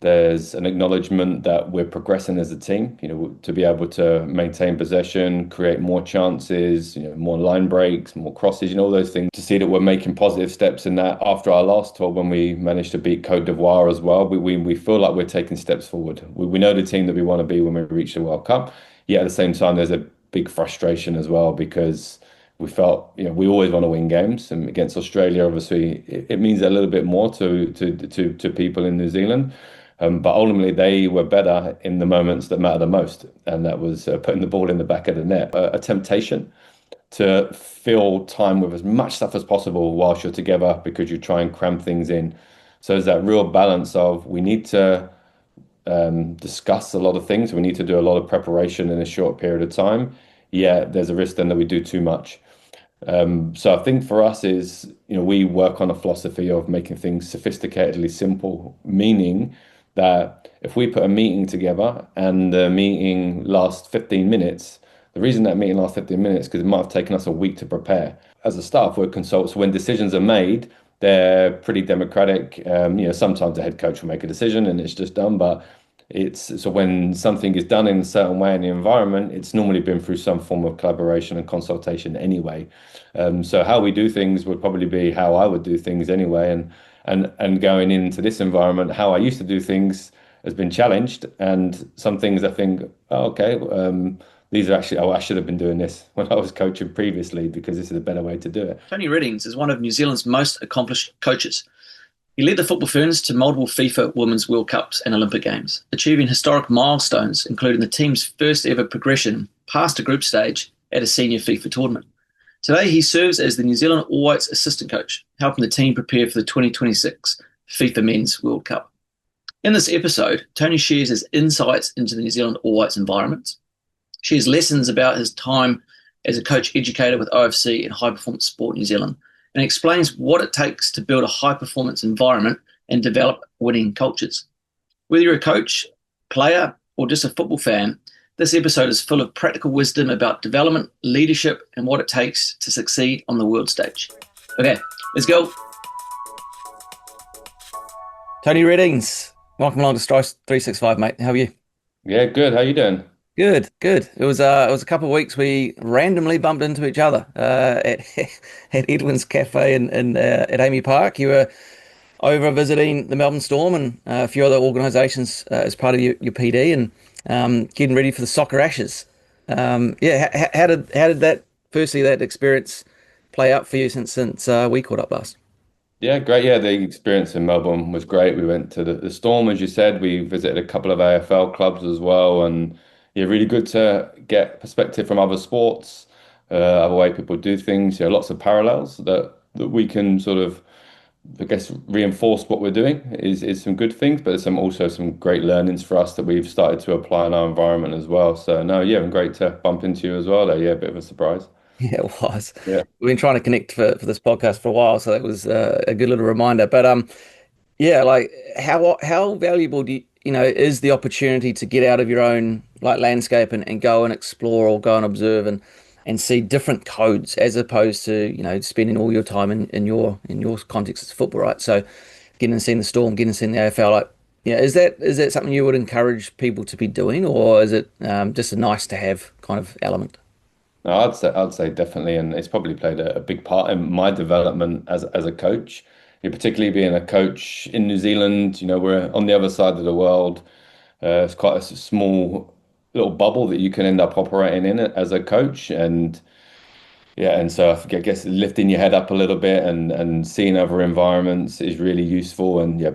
There's an acknowledgement that we're progressing as a team, to be able to maintain possession, create more chances, more line breaks, more crosses, all those things. To see that we're making positive steps in that after our last tour when we managed to beat Côte d'Ivoire as well, we feel like we're taking steps forward. We know the team that we want to be when we reach the World Cup. Yet at the same time, there's a big frustration as well because we felt, we always want to win games, and against Australia, obviously, it means a little bit more to people in New Zealand. But ultimately, they were better in the moments that matter the most, and that was putting the ball in the back of the net. A temptation to fill time with as much stuff as possible whilst you're together because you try and cram things in. So there's that real balance of we need to discuss a lot of things. We need to do a lot of preparation in a short period of time. Yeah, there's a risk then that we do too much. So I think for us is, we work on a philosophy of making things sophisticatedly simple, meaning that if we put a meeting together and the meeting lasts 15 minutes, the reason that meeting lasts 15 minutes is because it might have taken us a week to prepare. As a staff, we're consultants. When decisions are made, they're pretty democratic. Sometimes the head coach will make a decision and it's just done, but it's so when something is done in a certain way in the environment, it's normally been through some form of collaboration and consultation anyway. So how we do things would probably be how I would do things anyway. And going into this environment, how I used to do things has been challenged. And some things I think, oh, okay, these are actually, oh, I should have been doing this when I was coaching previously because this is a better way to do it. Tony Reddings is one of New Zealand's most accomplished coaches. He led the Football Ferns to multiple FIFA Women's World Cups and Olympic Games, achieving historic milestones, including the team's first ever progression past a group stage at a senior FIFA tournament. Today, he serves as the New Zealand All Whites assistant coach, helping the team prepare for the 2026 FIFA Men's World Cup. In this episode, Tony shares his insights into the New Zealand All Whites environment, shares lessons about his time as a coach educator with OFC and High Performance Sport New Zealand, and explains what it takes to build a high-performance environment and develop winning cultures. Whether you're a coach, player, or just a football fan, this episode is full of practical wisdom about development, leadership, and what it takes to succeed on the world stage. Okay, let's go. Tony Reddings, welcome along to Strice 365, mate. How are you? Yeah, good. How you doing? Good, good. It was a couple of weeks we randomly bumped into each other at at Edwin's Cafe at Amy Park. You were over visiting the Melbourne Storm and a few other organisations as part of your PD and getting ready for the Soccer Ashes. How did that experience play out for you since we caught up last? Yeah, great. Yeah, the experience in Melbourne was great. We went to the Storm, as you said. We visited a couple of AFL clubs as well, and yeah, really good to get perspective from other sports, other way people do things. Lots of parallels that we can sort of, I guess, reinforce what we're doing is some good things, but there's also some great learnings for us that we've started to apply in our environment as well. So no, yeah, and great to bump into you as well. Though, yeah, a bit of a surprise. Yeah, it was. Yeah. We've been trying to connect for this podcast for a while, so that was a good little reminder. But yeah, like how valuable is the opportunity to get out of your own like landscape and go and explore or go and observe and see different codes as opposed to spending all your time in your context as football, right? So getting and seeing the Storm, getting and seeing the AFL, like is that something you would encourage people to be doing, or is it just a nice to have kind of element? No, I'd say definitely, and it's probably played a big part in my development as a coach. Particularly being a coach in New Zealand, we're on the other side of the world. It's quite a small little bubble that you can end up operating in it as a coach, and yeah, and so I guess lifting your head up a little bit and seeing other environments is really useful. And yeah,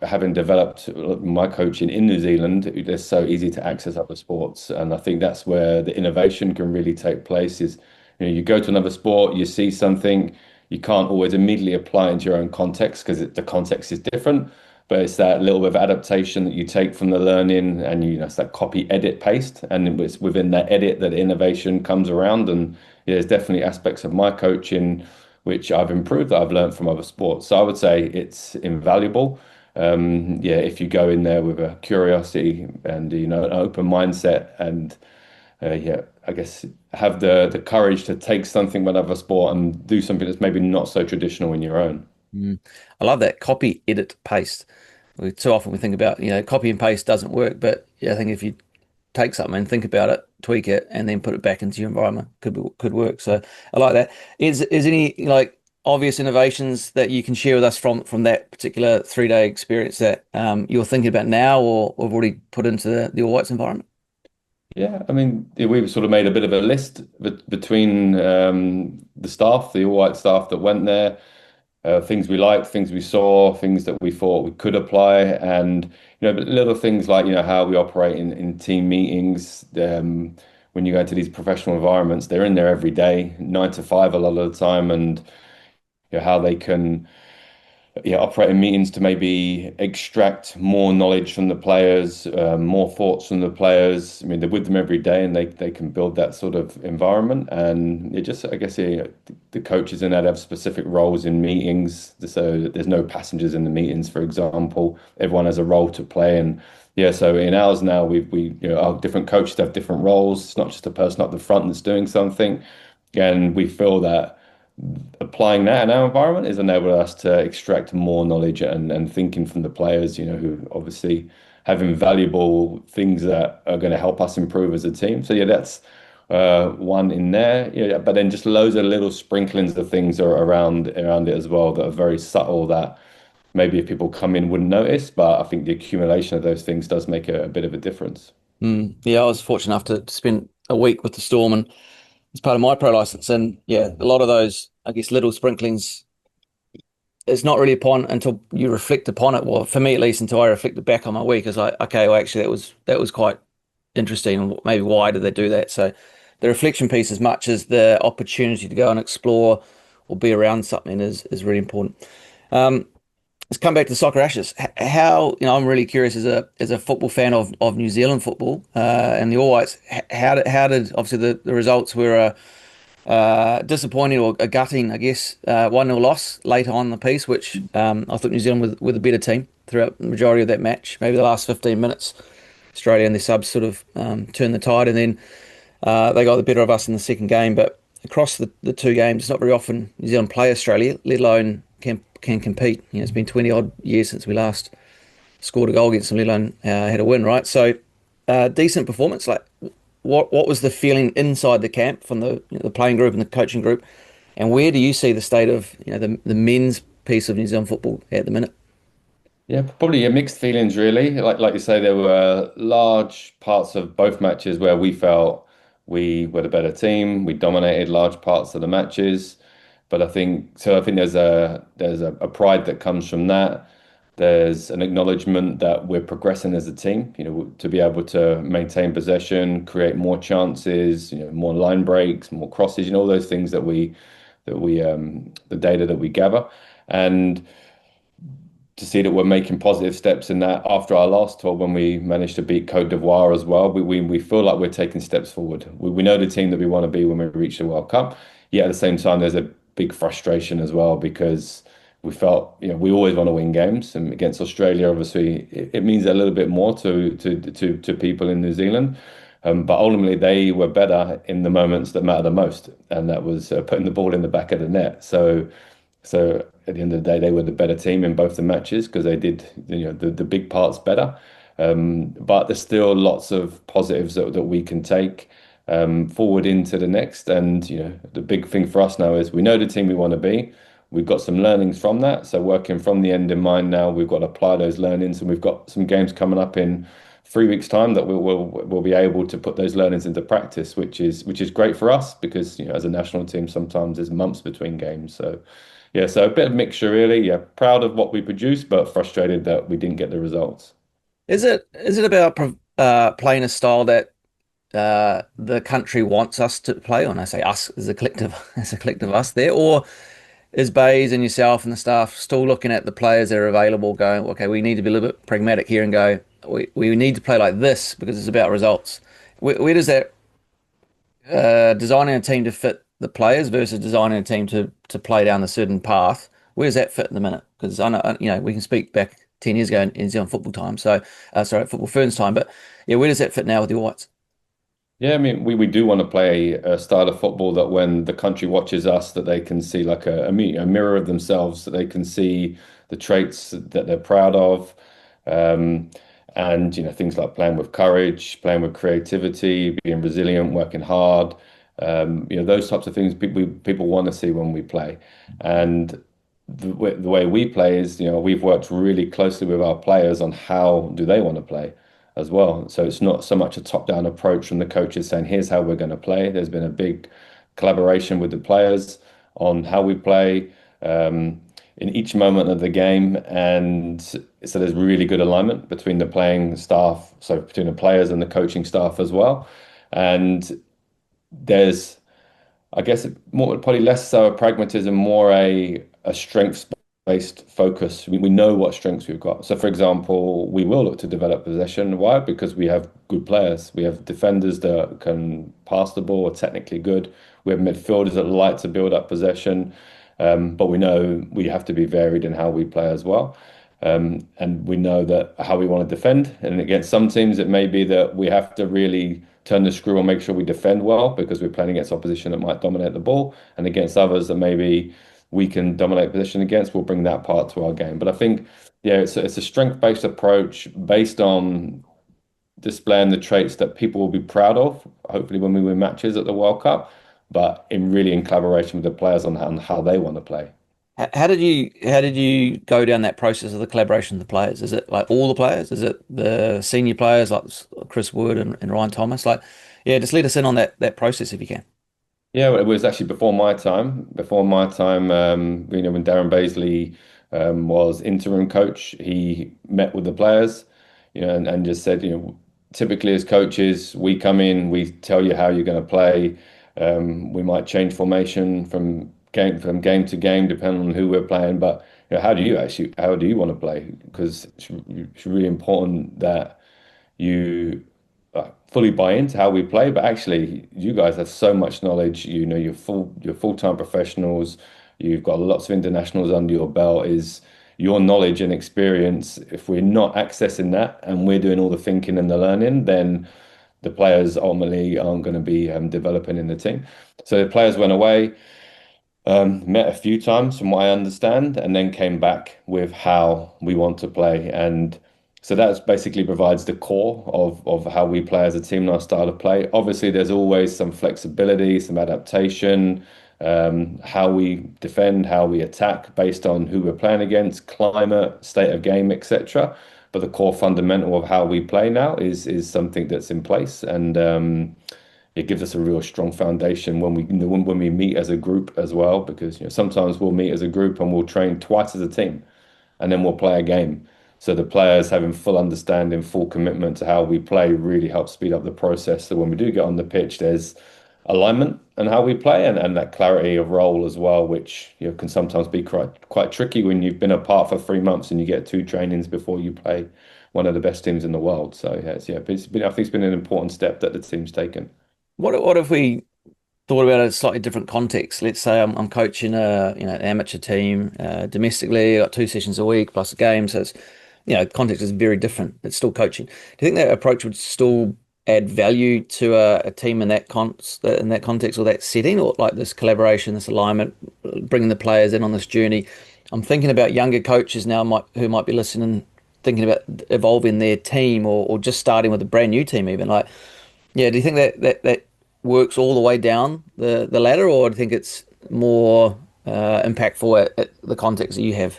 having developed my coaching in New Zealand, it's so easy to access other sports, and I think that's where the innovation can really take place. Is you go to another sport, you see something, you can't always immediately apply into your own context because the context is different. But it's that little bit of adaptation that you take from the learning, and it's that copy, edit, paste, and it's within that edit that innovation comes around. And yeah, there's definitely aspects of my coaching which I've improved that I've learned from other sports. So I would say it's invaluable. Yeah, if you go in there with a curiosity and an open mindset, and yeah, I guess have the courage to take something from another sport and do something that's maybe not so traditional in your own. I love that copy, edit, paste. Too often we think about, copy and paste doesn't work, but yeah, I think if you take something and think about it, tweak it, and then put it back into your environment, could work. So I like that. Is any like obvious innovations that you can share with us from that particular 3 day experience that you're thinking about now or have already put into the All Whites environment? Yeah, I mean, we've sort of made a bit of a list between the staff, the all white staff that went there, things we liked, things we saw, things that we thought we could apply, and but little things like how we operate in team meetings. When you go into these professional environments, they're in there every day, 9 to 5 a lot of the time, and how they can operate in meetings to maybe extract more knowledge from the players, more thoughts from the players. I mean, they're with them every day, and they can build that sort of environment. And it just, I guess, the coaches in that have specific roles in meetings, so that there's no passengers in the meetings, for example. Everyone has a role to play, and yeah. So in ours now, our different coaches have different roles. It's not just a person up the front that's doing something, and we feel that applying that in our environment has enabled us to extract more knowledge and thinking from the players, who obviously have invaluable things that are going to help us improve as a team. So yeah, that's one in there. Yeah, but then just loads of little sprinklings of things are around it as well that are very subtle that maybe if people come in wouldn't notice. But I think the accumulation of those things does make a bit of a difference. Yeah, I was fortunate enough to spend a week with the Storm and as part of my pro license. And yeah, a lot of those, I guess, little sprinklings, it's not really upon until you reflect upon it. Well, for me at least, until I reflected back on my week, it's like, okay, well, actually, that was quite interesting. And maybe why did they do that? So the reflection piece, as much as the opportunity to go and explore or be around something, is really important. Um, let's come back to Soccer Ashes. How, I'm really curious as a football fan of New Zealand football and the All Whites. How did obviously the results were disappointing or a gutting, I guess, 1-0 loss late on in the piece, which I thought New Zealand were the better team throughout the majority of that match. Maybe the last 15 minutes, Australia and their subs sort of turned the tide, and then they got the better of us in the second game. But across the two games, it's not very often New Zealand play Australia, let alone can compete. It's been 20 odd years since we last scored a goal against them, let alone had a win, right? So decent performance. Like, what was the feeling inside the camp from the playing group and the coaching group, and where do you see the state of the men's piece of New Zealand football at the minute? Yeah, probably mixed feelings really. Like you say, there were large parts of both matches where we felt we were the better team. We dominated large parts of the matches. But I think there's a pride that comes from that. There's an acknowledgement that we're progressing as a team, to be able to maintain possession, create more chances, more line breaks, more crosses, all those things that we the data that we gather. And to see that we're making positive steps in that after our last tour when we managed to beat Cote d'Ivoire as well. We feel like we're taking steps forward. We know the team that we want to be when we reach the World Cup. Yet at the same time, there's a big frustration as well because we felt, we always want to win games. And against Australia, obviously, it means a little bit more to people in New Zealand. But ultimately, they were better in the moments that matter the most, and that was putting the ball in the back of the net. So at the end of the day, they were the better team in both the matches because they did, the big parts better. But there's still lots of positives that we can take forward into the next. And, the big thing for us now is we know the team we want to be. We've got some learnings from that. So working from the end in mind now, we've got to apply those learnings, and we've got some games coming up in 3 weeks' time that we'll be able to put those learnings into practice, which is great for us because, as a national team, sometimes there's months between games. So yeah, so a bit of mixture really. Yeah, proud of what we produced, but frustrated that we didn't get the results. Is it about playing a style that the country wants us to play? When I say us, as a collective, as a collective us there, or is Bays and yourself and the staff still looking at the players that are available, going, okay, we need to be a little bit pragmatic here and go, we need to play like this because it's about results. Where does that designing a team to fit the players versus designing a team to play down a certain path? Where does that fit in the minute? Because I know, we can speak back 10 years ago in New Zealand football time. So, sorry, Football Ferns time. But yeah, where does that fit now with the All Whites? Yeah, I mean, we do want to play a style of football that when the country watches us, that they can see like a mirror of themselves, that they can see the traits that they're proud of. And things like playing with courage, playing with creativity, being resilient, working hard. Those types of things people want to see when we play. And the way we play is, we've worked really closely with our players on how do they want to play as well. So it's not so much a top-down approach from the coaches saying, here's how we're going to play. There's been a big collaboration with the players on how we play in each moment of the game. And so there's really good alignment between the playing staff, so between the players and the coaching staff as well. And there's, I guess, more probably less so a pragmatism, more a strengths-based focus. We know what strengths we've got. So, for example, we will look to develop possession. Why? Because we have good players. We have defenders that can pass the ball, are technically good. We have midfielders that like to build up possession. But we know we have to be varied in how we play as well. And we know that how we want to defend. And against some teams, it may be that we have to really turn the screw and make sure we defend well because we're playing against opposition that might dominate the ball. And against others that maybe we can dominate position against, we'll bring that part to our game. But I think, yeah, it's a strength-based approach based on displaying the traits that people will be proud of, hopefully when we win matches at the World Cup, but in collaboration with the players on how they want to play. How did you go down that process of the collaboration with the players? Is it like all the players? Is it the senior players like Chris Wood and Ryan Thomas? Like, yeah, just let us in on that process if you can. Yeah, well, it was actually before my time. Before my time, when Darren Baisley was interim coach, he met with the players, and just said, typically as coaches, we come in, we tell you how you're going to play. We might change formation from game to game, depending on who we're playing. But how do you want to play? Because it's really important that you fully buy into how we play. But actually, you guys have so much knowledge. You're full-time professionals. You've got lots of internationals under your belt. Is your knowledge and experience, if we're not accessing that and we're doing all the thinking and the learning, then the players ultimately aren't going to be developing in the team. So the players went away, met a few times from what I understand, and then came back with how we want to play. And so that basically provides the core of how we play as a team and our style of play. Obviously, there's always some flexibility, some adaptation, how we defend, how we attack based on who we're playing against, climate, state of game, etc. But the core fundamental of how we play now is something that's in place, and it gives us a real strong foundation when we meet as a group as well. Because sometimes we'll meet as a group and we'll train twice as a team, and then we'll play a game. So the players having full understanding, full commitment to how we play really helps speed up the process. So when we do get on the pitch, there's alignment and how we play, and that clarity of role as well, which can sometimes be quite tricky when you've been apart for 3 months and you get two trainings before you play one of the best teams in the world. So I think it's been an important step that the team's taken. What if we thought about a slightly different context? Let's say I'm coaching an amateur team domestically. I got 2 sessions a week plus a game, so it's context is very different. It's still coaching. Do you think that approach would still add value to a team in that context or that setting, or like this collaboration, this alignment, bringing the players in on this journey? I'm thinking about younger coaches now who might be listening, thinking about evolving their team or just starting with a brand new team even. Like, yeah, do you think that works all the way down the ladder, or do you think it's more impactful at the context that you have?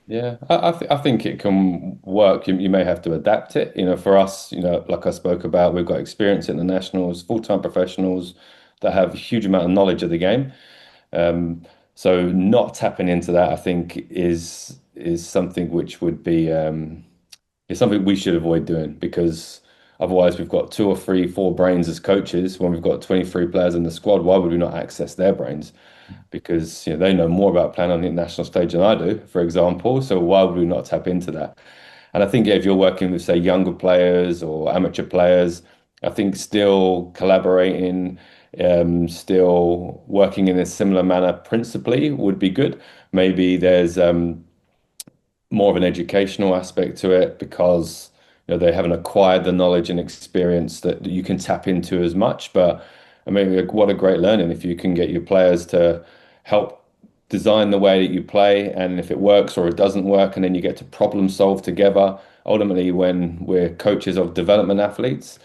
Yeah, I think it can work. You may have to adapt it. For us, like I spoke about, we've got experienced internationals, full-time professionals that have a huge amount of knowledge of the game. So not tapping into that, I think, is something which would be is something we should avoid doing, because otherwise we've got two or three, four brains as coaches when we've got 23 players in the squad. Why would we not access their brains? Because they know more about playing on the international stage than I do, for example. So why would we not tap into that? And I think if you're working with, say, younger players or amateur players, I think still collaborating, still working in a similar manner principally would be good. Maybe there's more of an educational aspect to it, because they haven't acquired the knowledge and experience that you can tap into as much. But I mean, what a great learning if you can get your players to help design the way that you play, and if it works or it doesn't work, and then you get to problem solve together. ultimately when we're coaches of development athletes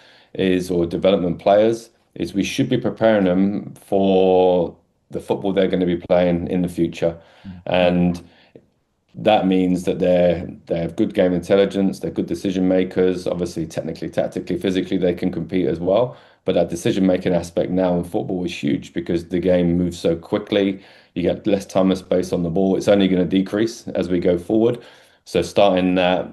or development players, is we should be preparing them for the football they're going to be playing in the future. And that means that they have good game intelligence, they're good decision makers. Obviously, technically, tactically, physically, they can compete as well. But that decision making aspect now in football is huge because the game moves so quickly. You get less time and space on the ball. It's only going to decrease as we go forward. So starting that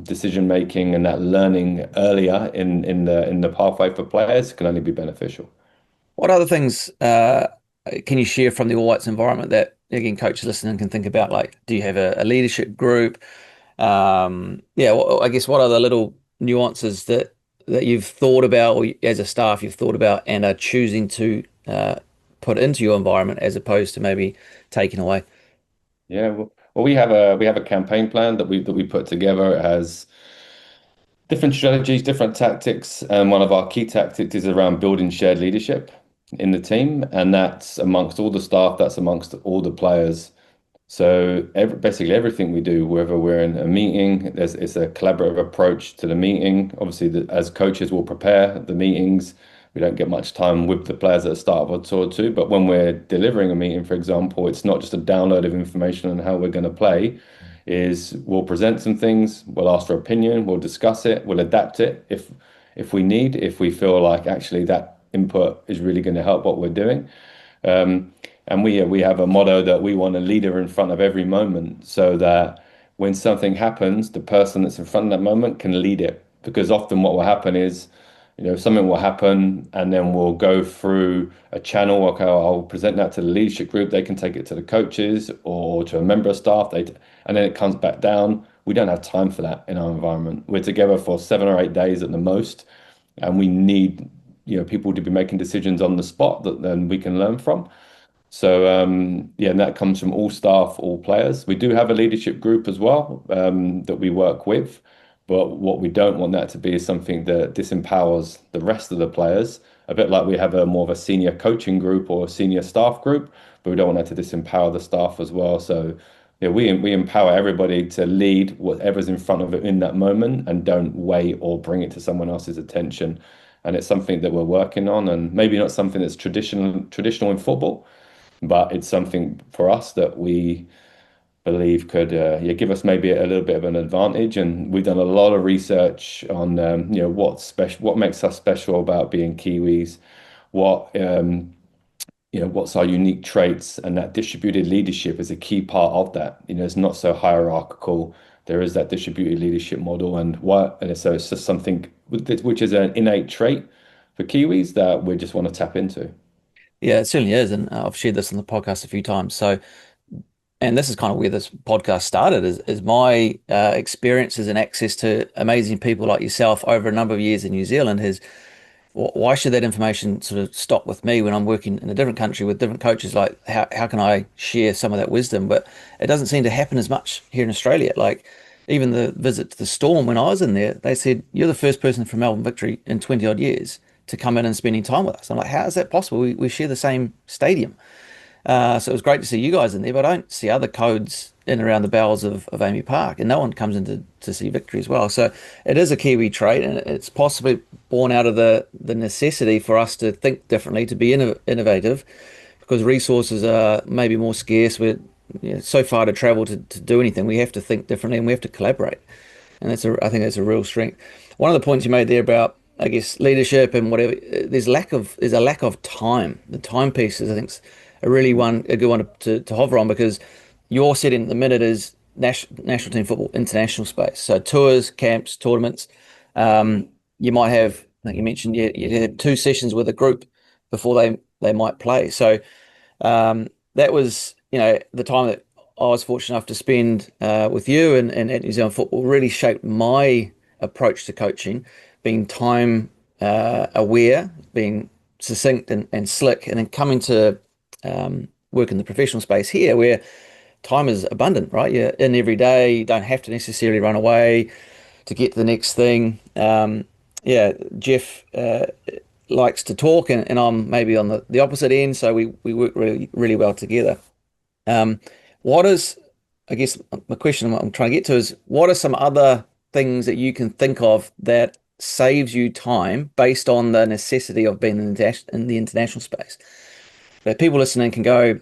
decision making and that learning earlier in the pathway for players can only be beneficial. What other things can you share from the All Whites environment that, again, coaches listening can think about? Like, do you have a leadership group? Yeah, well, I guess what are the little nuances that you've thought about, or as a staff you've thought about, and are choosing to put into your environment as opposed to maybe taking away? Yeah, well, we have a campaign plan that we put together. It has different strategies, different tactics, and one of our key tactics is around building shared leadership in the team, and that's amongst all the staff, that's amongst all the players. So basically everything we do, whether we're in a meeting, it's a collaborative approach to the meeting. Obviously, as coaches, we'll prepare the meetings. We don't get much time with the players at the start of a tour too, but when we're delivering a meeting, for example, it's not just a download of information on how we're going to play. Is we'll present some things, we'll ask for opinion, we'll discuss it, we'll adapt it if we need, if we feel like actually that input is really going to help what we're doing. Um, and we have a motto that we want a leader in front of every moment so that when something happens, the person that's in front of that moment can lead it. Because often what will happen is, something will happen and then we'll go through a channel. Okay, I'll present that to the leadership group. They can take it to the coaches or to a member of staff. And then it comes back down. We don't have time for that in our environment. We're together for 7 or 8 days at the most, and we need, people to be making decisions on the spot that then we can learn from. So yeah, and that comes from all staff, all players. We do have a leadership group as well that we work with, but what we don't want that to be is something that disempowers the rest of the players. A bit like we have a more of a senior coaching group or a senior staff group, but we don't want that to disempower the staff as well. So yeah, we empower everybody to lead whatever's in front of it in that moment and don't wait or bring it to someone else's attention. And it's something that we're working on, and maybe not something that's traditional in football, but it's something for us that we believe could yeah, give us maybe a little bit of an advantage. And we've done a lot of research on what makes us special about being Kiwis, what what's our unique traits, and that distributed leadership is a key part of that. It's not so hierarchical. There is that distributed leadership model, and so it's just something which is an innate trait for Kiwis that we just want to tap into. Yeah, it certainly is, and I've shared this on the podcast a few times. So, and this is kind of where this podcast started, is my experiences and access to amazing people like yourself over a number of years in New Zealand has. Why should that information sort of stop with me when I'm working in a different country with different coaches? Like, how can I share some of that wisdom? But it doesn't seem to happen as much here in Australia. Like, even the visit to the Storm when I was in there, they said, "You're the first person from Melbourne Victory in 20 odd years to come in and spending time with us." I'm like, how is that possible? We share the same stadium. So it was great to see you guys in there, but I don't see other codes in and around the bowels of Amy Park, and no one comes in to see Victory as well. So it is a Kiwi trait, and it's possibly born out of the necessity for us to think differently, to be innovative, because resources are maybe more scarce. We're so far to travel to do anything. We have to think differently, and we have to collaborate, and I think that's a real strength. One of the points you made there about, I guess, leadership and whatever, there's a lack of time. The time piece is, I think, a good one to hover on, because your setting at the minute is national team football international space. So tours, camps, tournaments. You might have, I think you mentioned, you have 2 sessions with a group before they might play. So that was, the time that I was fortunate enough to spend with you and at New Zealand Football really shaped my approach to coaching, being time aware, being succinct and slick, and then coming to work in the professional space here where time is abundant, right? You're in every day. You don't have to necessarily run away to get to the next thing. Yeah, Jeff likes to talk, and I'm maybe on the opposite end, so we work really, really well together. Um, what is, I guess, my question I'm trying to get to is, what are some other things that you can think of that saves you time based on the necessity of being in the international space? That people listening can go,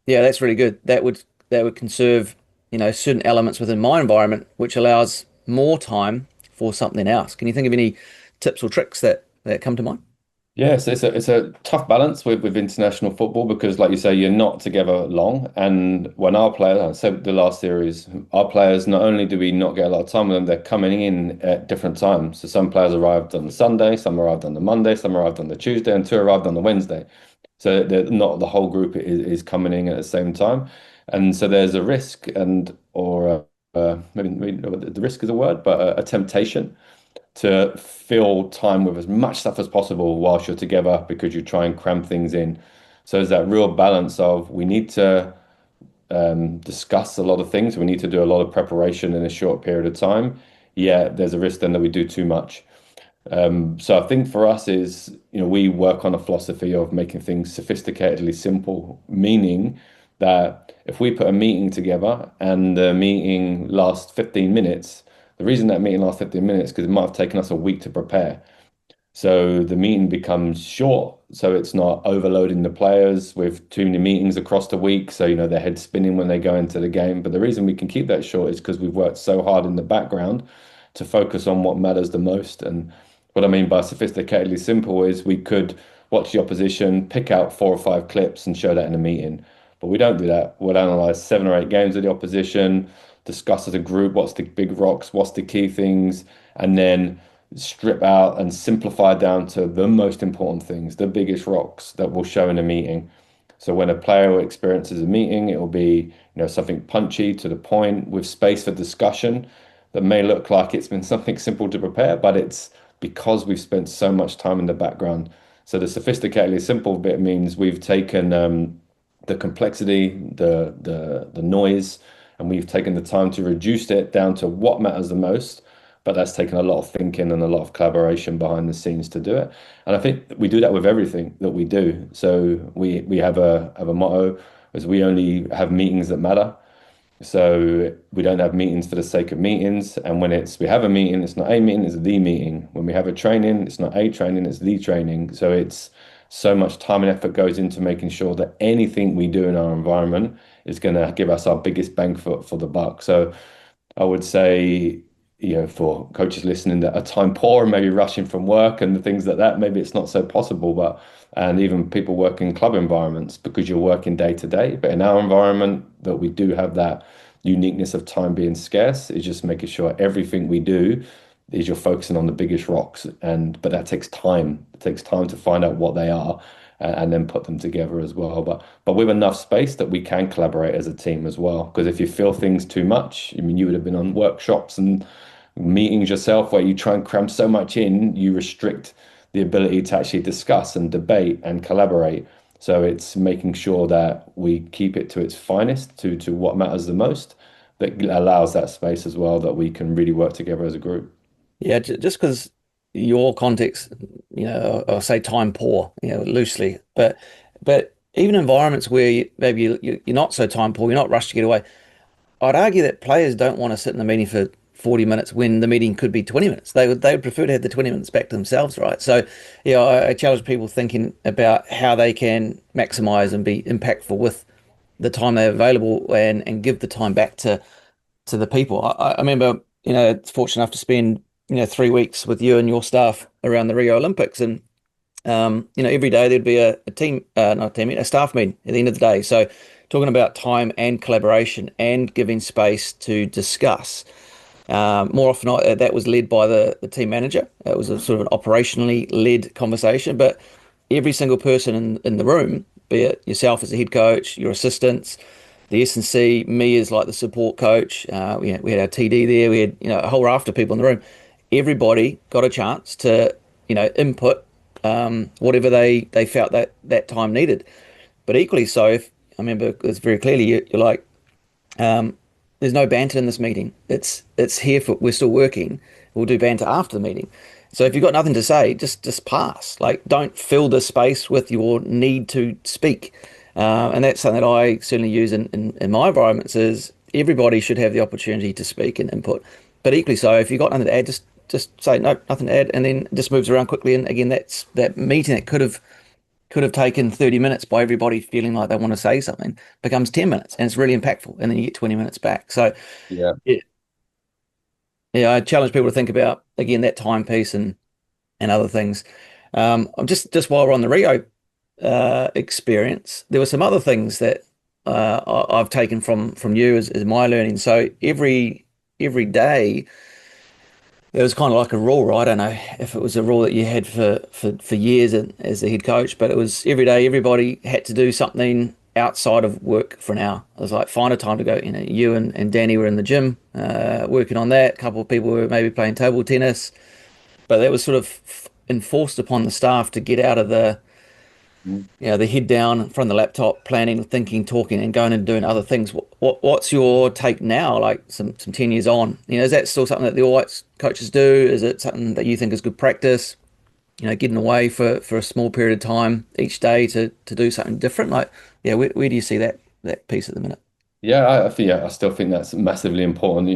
yeah, that's really good. That would conserve, certain elements within my environment, which allows more time for something else. Can you think of any tips or tricks that come to mind? Yes, it's a tough balance with international football because, like you say, you're not together long. And when our players, I said the last series, our players, not only do we not get a lot of time with them, they're coming in at different times. So some players arrived on the Sunday, some arrived on the Monday, some arrived on the Tuesday, and two arrived on the Wednesday. So they're not the whole group is coming in at the same time, and so there's a risk maybe the risk is a word, but a temptation to fill time with as much stuff as possible whilst you're together because you try and cram things in. So there's that real balance of we need to discuss a lot of things. We need to do a lot of preparation in a short period of time. Yeah, there's a risk then that we do too much. So I think for us is, we work on a philosophy of making things sophisticatedly simple, meaning that if we put a meeting together and the meeting lasts 15 minutes, the reason that meeting lasts 15 minutes is because it might have taken us a week to prepare. So the meeting becomes short, so it's not overloading the players with too many meetings across the week. So, their head's spinning when they go into the game. But the reason we can keep that short is because we've worked so hard in the background to focus on what matters the most. And what I mean by sophisticatedly simple is we could watch the opposition, pick out 4 or 5 clips and show that in a meeting. But we don't do that. We'll analyze 7 or 8 games of the opposition, discuss as a group what's the big rocks, what's the key things, and then strip out and simplify down to the most important things, the biggest rocks that we'll show in a meeting. So when a player experiences a meeting, it will be, something punchy to the point with space for discussion that may look like it's been something simple to prepare, but it's because we've spent so much time in the background. So the sophisticatedly simple bit means we've taken the complexity, the noise, and we've taken the time to reduce it down to what matters the most. But that's taken a lot of thinking and a lot of collaboration behind the scenes to do it. And I think we do that with everything that we do. So we have a motto is we only have meetings that matter. So we don't have meetings for the sake of meetings. And when we have a meeting, it's not a meeting, it's the meeting. When we have a training, it's not a training, it's the training. So it's so much time and effort goes into making sure that anything we do in our environment is going to give us our biggest bang for the buck. So I would say, for coaches listening that are time poor and maybe rushing from work and the things like that, maybe it's not so possible. And even people working in club environments because you're working day to day. But in our environment, that we do have that uniqueness of time being scarce, is just making sure everything we do is you're focusing on the biggest rocks. But that takes time. It takes time to find out what they are and then put them together as well. But with enough space that we can collaborate as a team as well. Because if you feel things too much, you would have been on workshops and meetings yourself where you try and cram so much in, you restrict the ability to actually discuss and debate and collaborate. So it's making sure that we keep it to its finest, to what matters the most, that allows that space as well that we can really work together as a group. Yeah, just because your context, I'll say time poor, loosely, but even environments where maybe you're not so time poor, you're not rushed to get away. I'd argue that players don't want to sit in a meeting for 40 minutes when the meeting could be 20 minutes. They would prefer to have the 20 minutes back to themselves, right? So, I challenge people thinking about how they can maximize and be impactful with the time they have available and give the time back to the people. I remember, fortunate enough to spend, 3 weeks with you and your staff around the Rio Olympics, and every day there'd be a team, not a team, a staff meeting at the end of the day. So talking about time and collaboration and giving space to discuss. More often that was led by the team manager. It was a sort of an operationally led conversation, but every single person in the room, be it yourself as the head coach, your assistants, the S&C, me as like the support coach, we had our TD there, we had a whole raft of people in the room. Everybody got a chance to input whatever they felt that time needed. But equally so, if I remember it's very clearly, you're like, there's no banter in this meeting. It's here for we're still working. We'll do banter after the meeting. So if you've got nothing to say, just pass. Like, don't fill the space with your need to speak. And that's something that I certainly use in my environments is everybody should have the opportunity to speak and input. but equally so, if you got nothing to add, just say no, nothing to add, and then it just moves around quickly. And again, that's that meeting that could have taken 30 minutes by everybody feeling like they want to say something becomes 10 minutes, and it's really impactful, and then you get 20 minutes back. So Yeah. yeah, yeah, I challenge people to think about again that timepiece and other things. I'm just while we're on the Rio experience, there were some other things that I've taken from you as my learning. So every day it was kind of like a rule, right? I don't know if it was a rule that you had for years as the head coach, but it was every day everybody had to do something outside of work for an hour. It was like find a time to go. You know, you and Danny were in the gym working on that. A couple of people were maybe playing table tennis, but that was sort of enforced upon the staff to get out of Mm. the head down in front of the laptop, planning, thinking, talking, and going and doing other things. What's your take now? Like some 10 years on, is that still something that the All Whites coaches do? Is it something that you think is good practice? Getting away for a small period of time each day to do something different. Like, yeah, where do you see that piece at the minute? Yeah, I still think that's massively important.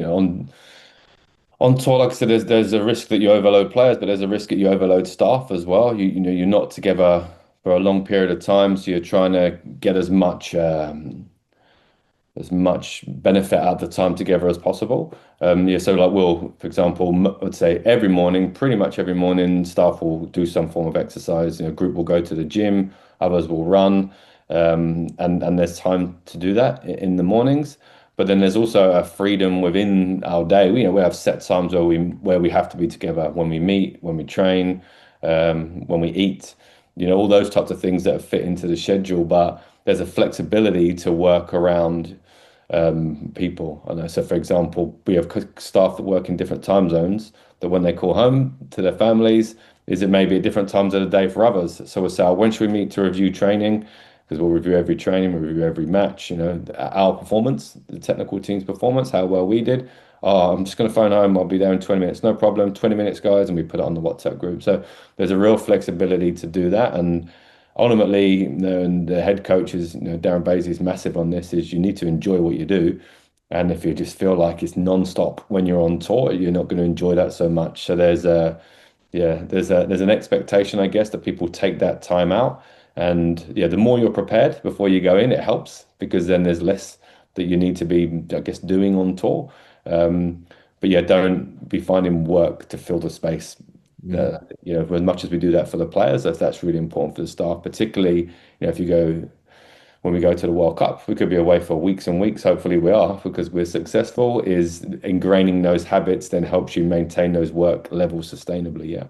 On tour, like I said, there's a risk that you overload players, but there's a risk that you overload staff as well. You're not together for a long period of time, so you're trying to get as much benefit out of the time together as possible. Yeah, so like we'll, for example, I'd say every morning, pretty much every morning, staff will do some form of exercise. Group will go to the gym, others will run, and there's time to do that in the mornings. But then there's also a freedom within our day. We have set times where we have to be together when we meet, when we train, when we eat. All those types of things that fit into the schedule, but there's a flexibility to work around people. I know. So, for example, we have staff that work in different time zones. That when they call home to their families, is it maybe at different times of the day for others? So we'll say, when should we meet to review training? Because we'll review every training, we'll review every match. Our performance, the technical team's performance, how well we did. Oh, I'm just going to phone home. I'll be there in 20 minutes. No problem. 20 minutes, guys, and we put it on the WhatsApp group. So there's a real flexibility to do that, and ultimately, and the head coach is, Darren Basie is massive on this, is you need to enjoy what you do. And if you just feel like it's non-stop when you're on tour, you're not going to enjoy that so much. So there's an expectation, I guess, that people take that time out. And yeah, the more you're prepared before you go in, it helps because then there's less that you need to be, I guess, doing on tour. But yeah, don't be finding work to fill the space. As much as we do that for the players, that's really important for the staff, particularly, if you go when we go to the World Cup, we could be away for weeks and weeks. Hopefully we are because we're successful. Is ingraining those habits then helps you maintain those work levels sustainably. Yeah.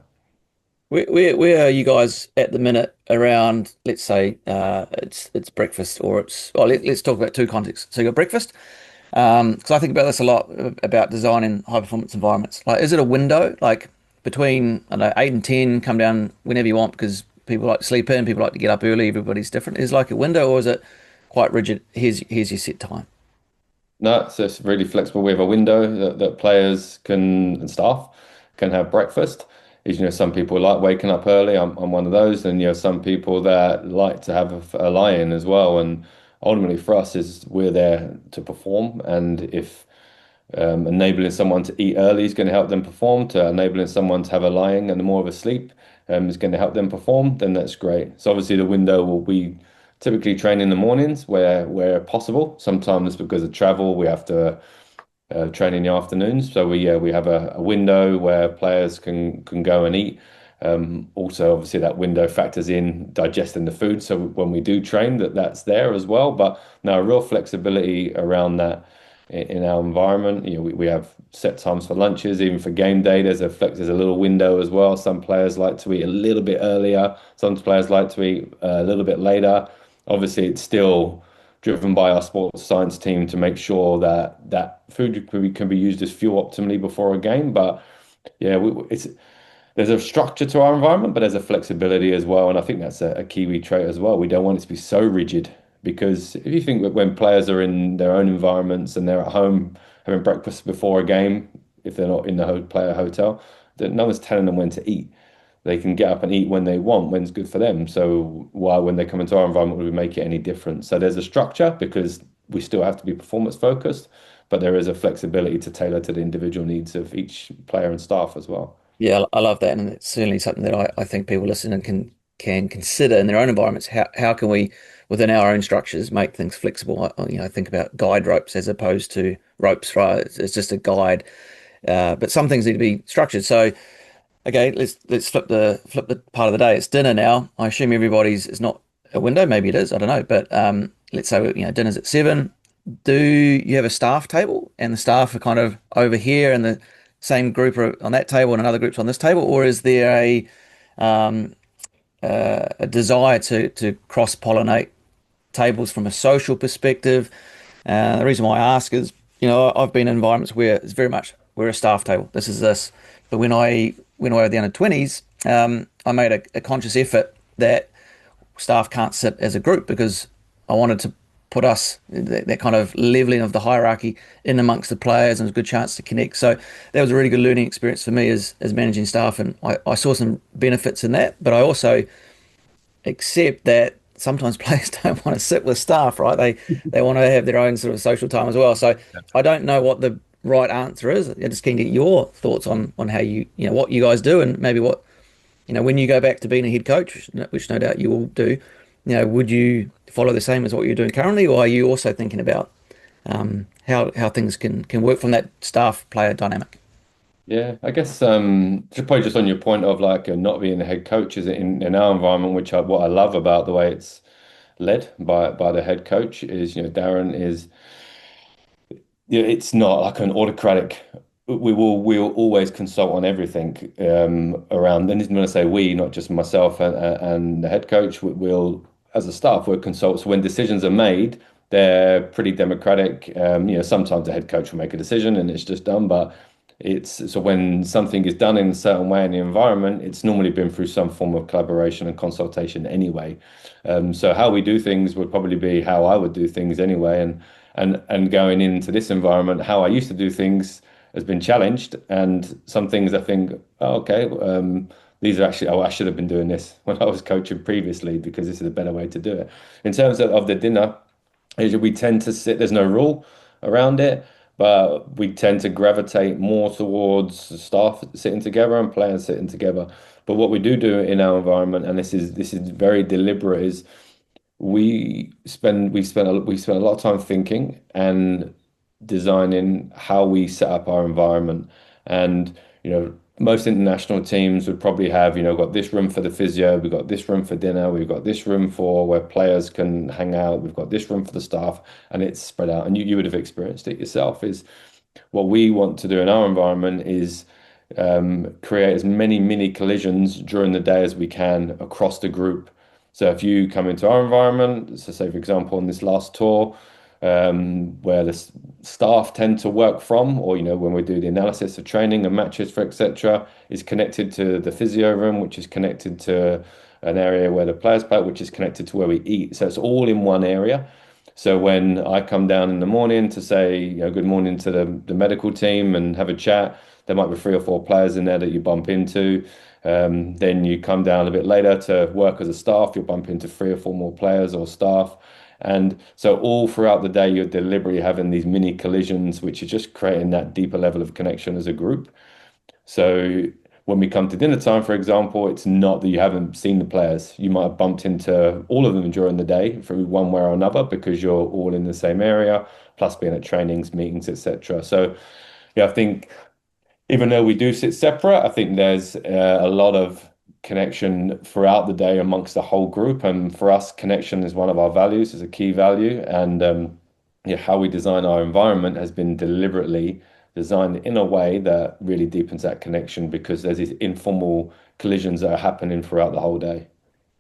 Where are you guys at the minute around, let's say, it's breakfast or let's talk about two contexts. So you got breakfast, because I think about this a lot about designing high performance environments. Like, is it a window like between, I don't know, 8 and 10, come down whenever you want because people like to sleep in, people like to get up early, everybody's different. Is it like a window or is it quite rigid? Here's your set time. No, so it's really flexible. We have a window that players and staff can have breakfast. Some people like waking up early. I'm one of those, and some people that like to have a lie-in as well. And ultimately, for us, is we're there to perform, and if enabling someone to eat early is going to help them perform, to enabling someone to have a lying and more of a sleep is going to help them perform, then that's great. So obviously the window will be typically train in the mornings where possible. Sometimes because of travel, we have to train in the afternoons. So we have a window where players can go and eat. Also, obviously, that window factors in digesting the food. So when we do train, that's there as well. But now, real flexibility around that in our environment. We have set times for lunches, even for game day. There's a little window as well. Some players like to eat a little bit earlier. Some players like to eat a little bit later. Obviously, it's still driven by our sports science team to make sure that food can be used as fuel optimally before a game. But yeah, there's a structure to our environment, but there's a flexibility as well. And I think that's a Kiwi trait as well. We don't want it to be so rigid because if you think that when players are in their own environments and they're at home having breakfast before a game, if they're not in the player hotel, that no one's telling them when to eat. They can get up and eat when they want, when's good for them. So why, when they come into our environment, would we make it any different? So there's a structure because we still have to be performance focused, but there is a flexibility to tailor to the individual needs of each player and staff as well. Yeah, I love that, and it's certainly something that I think people listening can consider in their own environments. How can we, within our own structures, make things flexible? I think about guide ropes as opposed to ropes, right? It's just a guide, but some things need to be structured. So, okay, let's flip the part of the day. It's dinner now. I assume everybody's it's not a window. Maybe it is. I don't know, but let's say dinner's at 7. Do you have a staff table and the staff are kind of over here and the same group are on that table and another group's on this table, or is there um, a desire to cross-pollinate tables from a social perspective? The reason why I ask is, I've been in environments where it's very much we're a staff table. This is this. But when I went away with the under 20s, I made a conscious effort that staff can't sit as a group because I wanted to put us that kind of leveling of the hierarchy in amongst the players, and it was a good chance to connect. So that was a really good learning experience for me as managing staff, and I saw some benefits in that. But I also accept that sometimes players don't want to sit with staff, right? They want to have their own sort of social time as well. So I don't know what the right answer is. I'm just keen to get your thoughts on how what you guys do, and maybe what when you go back to being a head coach, which no doubt you will do. Would you follow the same as what you're doing currently, or are you also thinking about how things can work from that staff player dynamic? Yeah, I guess probably just on your point of like not being the head coach is in our environment, what I love about the way it's led by the head coach is Darren is it's not like an autocratic. We'll always consult on everything around. And when I say we, not just myself and the head coach, we'll as a staff we'll consult. So when decisions are made, they're pretty democratic. Sometimes the head coach will make a decision and it's just done, but so when something is done in a certain way in the environment, it's normally been through some form of collaboration and consultation anyway. So how we do things would probably be how I would do things anyway, and going into this environment, how I used to do things has been challenged, and some things I think, oh, okay, these are actually, I should have been doing this when I was coaching previously because this is a better way to do it. In terms of the dinner, we tend to sit, there's no rule around it, but we tend to gravitate more towards staff sitting together and players sitting together. But what we do in our environment, and this is very deliberate, is we spend a lot of time thinking and designing how we set up our environment. And most international teams would probably have got this room for the physio, we've got this room for dinner, we've got this room for where players can hang out, we've got this room for the staff, and it's spread out. And you would have experienced it yourself. Is what we want to do in our environment is create as many mini collisions during the day as we can across the group. So if you come into our environment, so say for example on this last tour, where the staff tend to work from, or when we do the analysis of training and matches for etc., is connected to the physio room, which is connected to an area where the players play, which is connected to where we eat. So it's all in one area. So when I come down in the morning to say good morning to the medical team and have a chat, there might be 3 or 4 players in there that you bump into. Then you come down a bit later to work as a staff, you'll bump into 3 or 4 more players or staff. And so all throughout the day, you're deliberately having these mini collisions, which is just creating that deeper level of connection as a group. So when we come to dinner time, for example, it's not that you haven't seen the players. You might have bumped into all of them during the day through one way or another because you're all in the same area, plus being at trainings, meetings, etc. So yeah, I think even though we do sit separate, I think there's a lot of connection throughout the day amongst the whole group. And for us, connection is one of our values, is a key value. And how we design our environment has been deliberately designed in a way that really deepens that connection because there's these informal collisions that are happening throughout the whole day.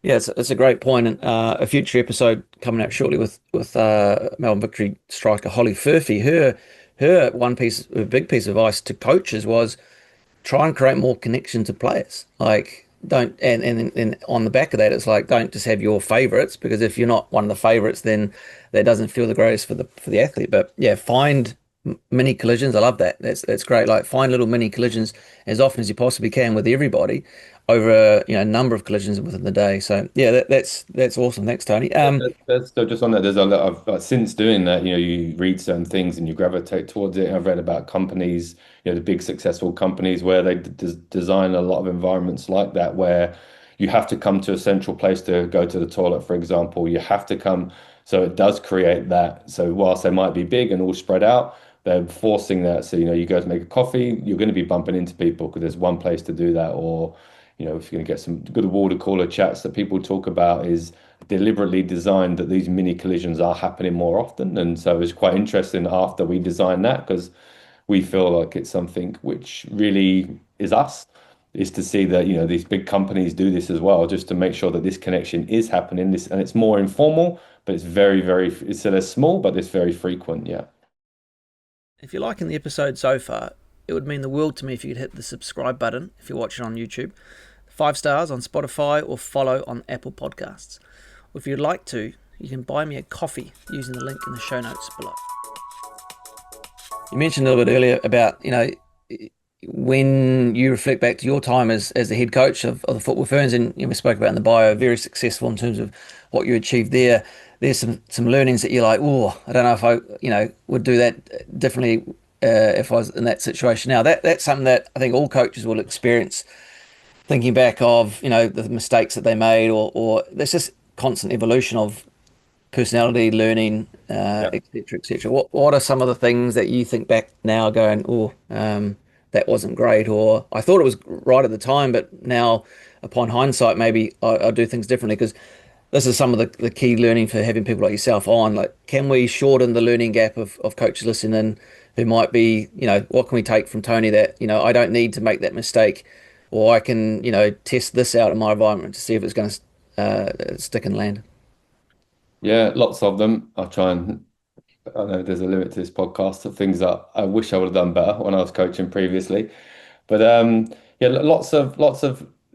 Yeah, it's a great point, and a future episode coming out shortly with Melbourne Victory striker Holly Furphy. Her big piece of advice to coaches was try and create more connection to players. Like don't and on the back of that, it's like don't just have your favorites, because if you're not one of the favorites, then that doesn't feel the greatest for the athlete. But yeah, find mini collisions. I love that. That's great. Like find little mini collisions as often as you possibly can with everybody over a number of collisions within the day. So yeah, that's awesome. Thanks, Tony. So just on that, there's a lot of since doing that, you read certain things and you gravitate towards it. I've read about companies, the big successful companies where they design a lot of environments like that, where you have to come to a central place to go to the toilet, for example. You have to come, so it does create that. So whilst they might be big and all spread out, they're forcing that. So, you go to make a coffee, you're going to be bumping into people because there's one place to do that. Or, if you're going to get some good water cooler chats that people talk about is deliberately designed that these mini collisions are happening more often. And so it's quite interesting after we designed that because we feel like it's something which really is us, is to see that, these big companies do this as well, just to make sure that this connection is happening. And it's more informal, but it's very, very, it's less small, but it's very frequent. Yeah. If you're liking the episode so far, it would mean the world to me if you could hit the subscribe button if you're watching on YouTube, 5 stars on Spotify, or follow on Apple Podcasts. Or if you'd like to, you can buy me a coffee using the link in the show notes below. You mentioned a little bit earlier about, when you reflect back to your time as the head coach of the Football Ferns, and we spoke about in the bio, very successful in terms of what you achieved there. There's some learnings that you're like, oh, I don't know if I, would do that differently if I was in that situation now. That's something that I think all coaches will experience, thinking back of, the mistakes that they made, or there's just constant evolution of personality, learning, Yeah. et cetera, et cetera. What are some of the things that you think back now going, oh, that wasn't great, or I thought it was right at the time, but now upon hindsight, maybe I do things differently? Because this is some of the key learning for having people like yourself on. Like, can we shorten the learning gap of coaches listening who might be, what can we take from Tony that, I don't need to make that mistake, or I can, test this out in my environment to see if it's going to stick and land. Yeah, lots of them. I know there's a limit to this podcast of things that I wish I would have done better when I was coaching previously. But yeah, lots of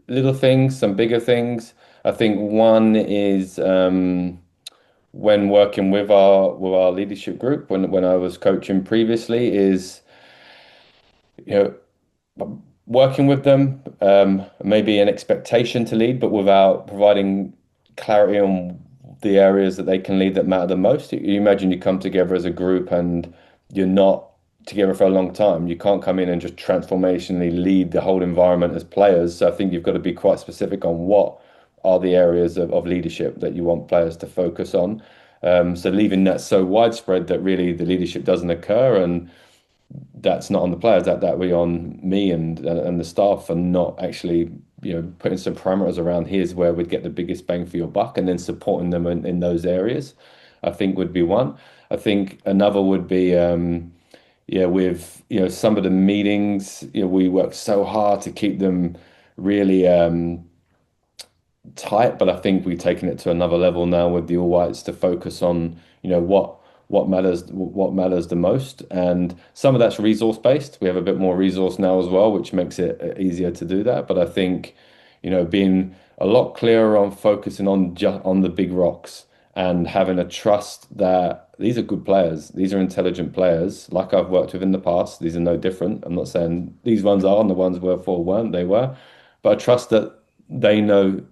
little things, some bigger things. I think one is when working with our leadership group when I was coaching previously is you working with them, maybe an expectation to lead, but without providing clarity on the areas that they can lead that matter the most. You imagine you come together as a group and you're not together for a long time. You can't come in and just transformationally lead the whole environment as players. So I think you've got to be quite specific on what are the areas of leadership that you want players to focus on. So leaving that so widespread that really the leadership doesn't occur, and that's not on the players, that we on me and the staff, and not actually putting some parameters around here's where we'd get the biggest bang for your buck, and then supporting them in those areas, I think would be one. I think another would be with some of the meetings, we work so hard to keep them really tight, but I think we've taken it to another level now with the All Whites to focus on, what matters the most. And some of that's resource based. We have a bit more resource now as well, which makes it easier to do that. But I think, being a lot clearer on focusing on the big rocks and having a trust that these are good players, these are intelligent players, like I've worked with in the past. These are no different. I'm not saying these ones are and the ones weren't, they were, but I trust that they know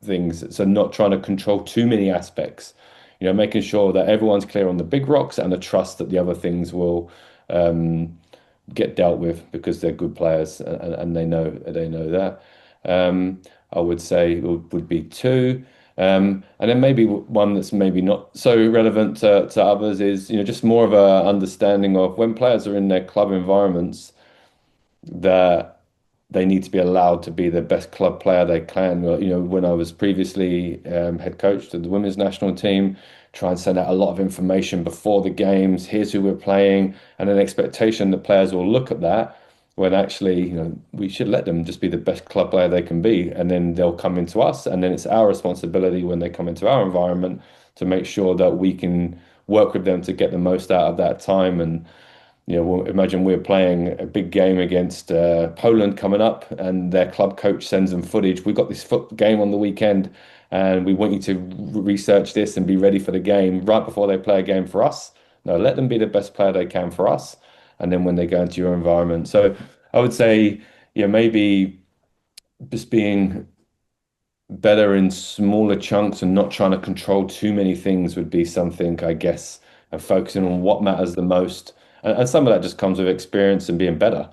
things. So not trying to control too many aspects, making sure that everyone's clear on the big rocks and the trust that the other things will get dealt with because they're good players, and they know that. I would say would be two. And then maybe one that's maybe not so relevant to others is, just more of a understanding of when players are in their club environments that they need to be allowed to be the best club player they can. When I was previously head coach to the women's national team, try and send out a lot of information before the games. Here's who we're playing, and an expectation that players will look at that when actually, we should let them just be the best club player they can be, and then they'll come into us, and then it's our responsibility when they come into our environment to make sure that we can work with them to get the most out of that time. And imagine we're playing a big game against Poland coming up, and their club coach sends them footage. We've got this game on the weekend, and we want you to research this and be ready for the game right before they play a game for us. No, let them be the best player they can for us. And then when they go into your environment. So I would say, yeah, maybe just being better in smaller chunks and not trying to control too many things would be something, I guess, and focusing on what matters the most. And some of that just comes with experience and being better.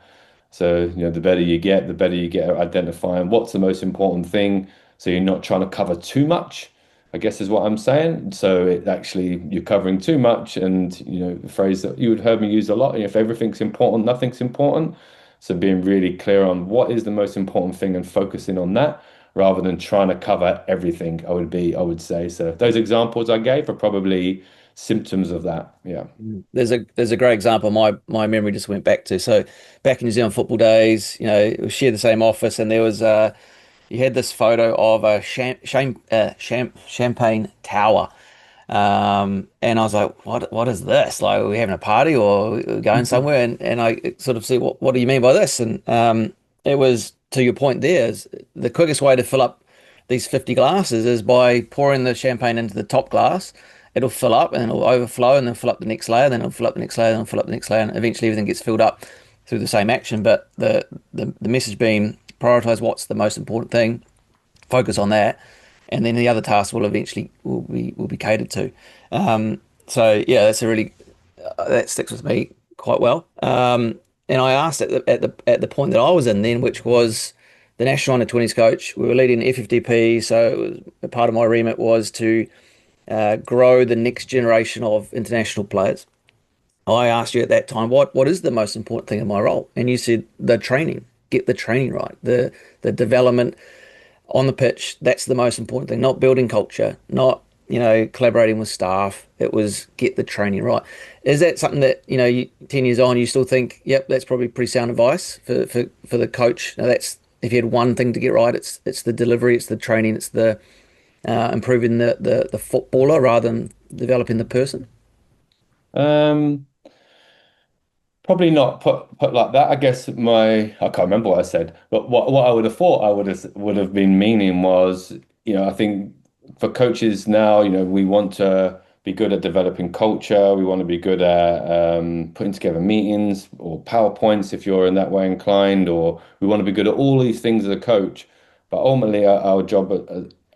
So, the better you get, the better you get at identifying what's the most important thing. So you're not trying to cover too much, I guess is what I'm saying. So it actually you're covering too much, and the phrase that you would heard me use a lot, if everything's important, nothing's important. So being really clear on what is the most important thing and focusing on that rather than trying to cover everything, I would say. So those examples I gave are probably symptoms of that. Yeah. There's a great example my memory just went back to. So back in New Zealand football days, we shared the same office, and there was you had this photo of a champagne tower. And I was like, what is this? Like, are we having a party or going somewhere? And I sort of said, what do you mean by this? And it was to your point there, is the quickest way to fill up these 50 glasses is by pouring the champagne into the top glass. It'll fill up and it'll overflow and then fill up the next layer, then it'll fill up the next layer, then it'll fill up the next layer, and eventually everything gets filled up through the same action. But the message being prioritize what's the most important thing, focus on that, and then the other tasks will eventually will be catered to. So yeah, that's a really that sticks with me quite well. And I asked at the point that I was in then, which was the national under 20s coach. We were leading FFDP, so it was, a part of my remit was to grow the next generation of international players. I asked you at that time, what is the most important thing in my role? And you said the training, get the training right, the development on the pitch. That's the most important thing, not building culture, not collaborating with staff. It was get the training right. Is that something that 10 years on you still think, yep, that's probably pretty sound advice for the coach? Now that's if you had one thing to get right, it's the delivery, it's the training, it's the improving the footballer rather than developing the person. Um, Probably not put like that. I guess I can't remember what I said, but what I would have thought I would have been meaning was, I think for coaches now, we want to be good at developing culture. We want to be good at putting together meetings or PowerPoints if you're in that way inclined, or we want to be good at all these things as a coach. But ultimately, our job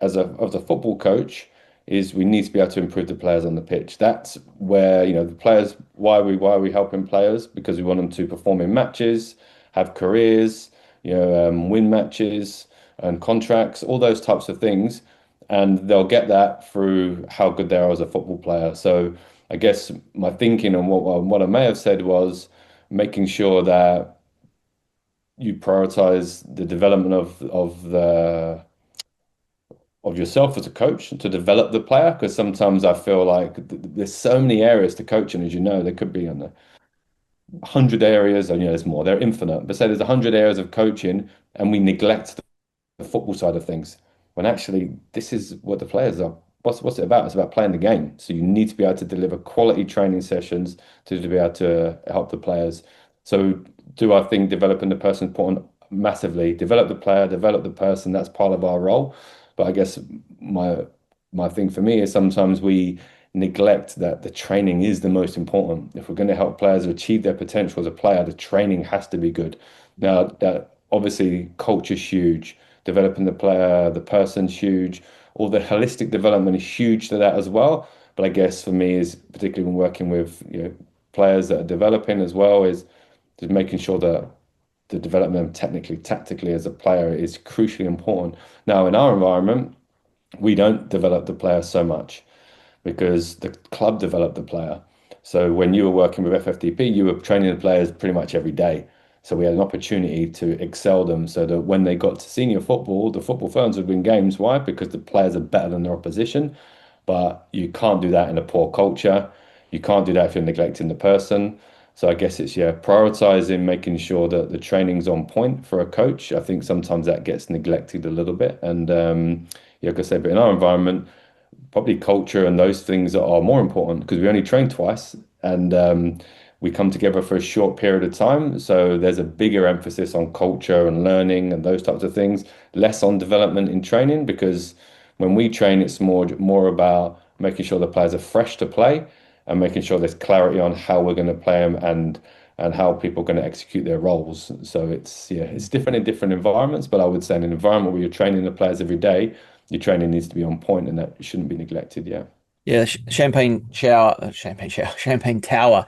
as a football coach is we need to be able to improve the players on the pitch. That's where, the players, why are we helping players? Because we want them to perform in matches, have careers, win matches and contracts, all those types of things. And they'll get that through how good they are as a football player. So I guess my thinking and what I may have said was making sure that you prioritize the development of yourself as a coach to develop the player, because sometimes I feel like there's so many areas to coaching, as you know, there could be on the 100 areas, and there's more, they're infinite, but say there's 100 areas of coaching and we neglect the football side of things, when actually this is what the players are. What's it about? It's about playing the game. So you need to be able to deliver quality training sessions to be able to help the players. So do I think developing the person is important? Massively. Develop the player, develop the person. That's part of our role. But I guess my thing for me is sometimes we neglect that the training is the most important. If we're going to help players achieve their potential as a player, the training has to be good. Now, that obviously culture is huge. Developing the player, the person's huge. All the holistic development is huge to that as well. But I guess for me is particularly when working with players that are developing as well is just making sure that the development technically, tactically as a player is crucially important. Now, in our environment, we don't develop the player so much because the club developed the player. So when you were working with FFDP, you were training the players pretty much every day. So we had an opportunity to excel them so that when they got to senior football, the Football Ferns would win games. Why? Because the players are better than their opposition. But you can't do that in a poor culture. You can't do that if you're neglecting the person. So I guess it's, prioritizing, making sure that the training's on point for a coach. I think sometimes that gets neglected a little bit. And like I say, but in our environment, probably culture and those things are more important because we only train twice and we come together for a short period of time. So there's a bigger emphasis on culture and learning and those types of things, less on development in training, because when we train, it's more about making sure the players are fresh to play and making sure there's clarity on how we're going to play them and how people are going to execute their roles. So it's different in different environments, but I would say in an environment where you're training the players every day, your training needs to be on point and that shouldn't be neglected. Yeah. Yeah, champagne tower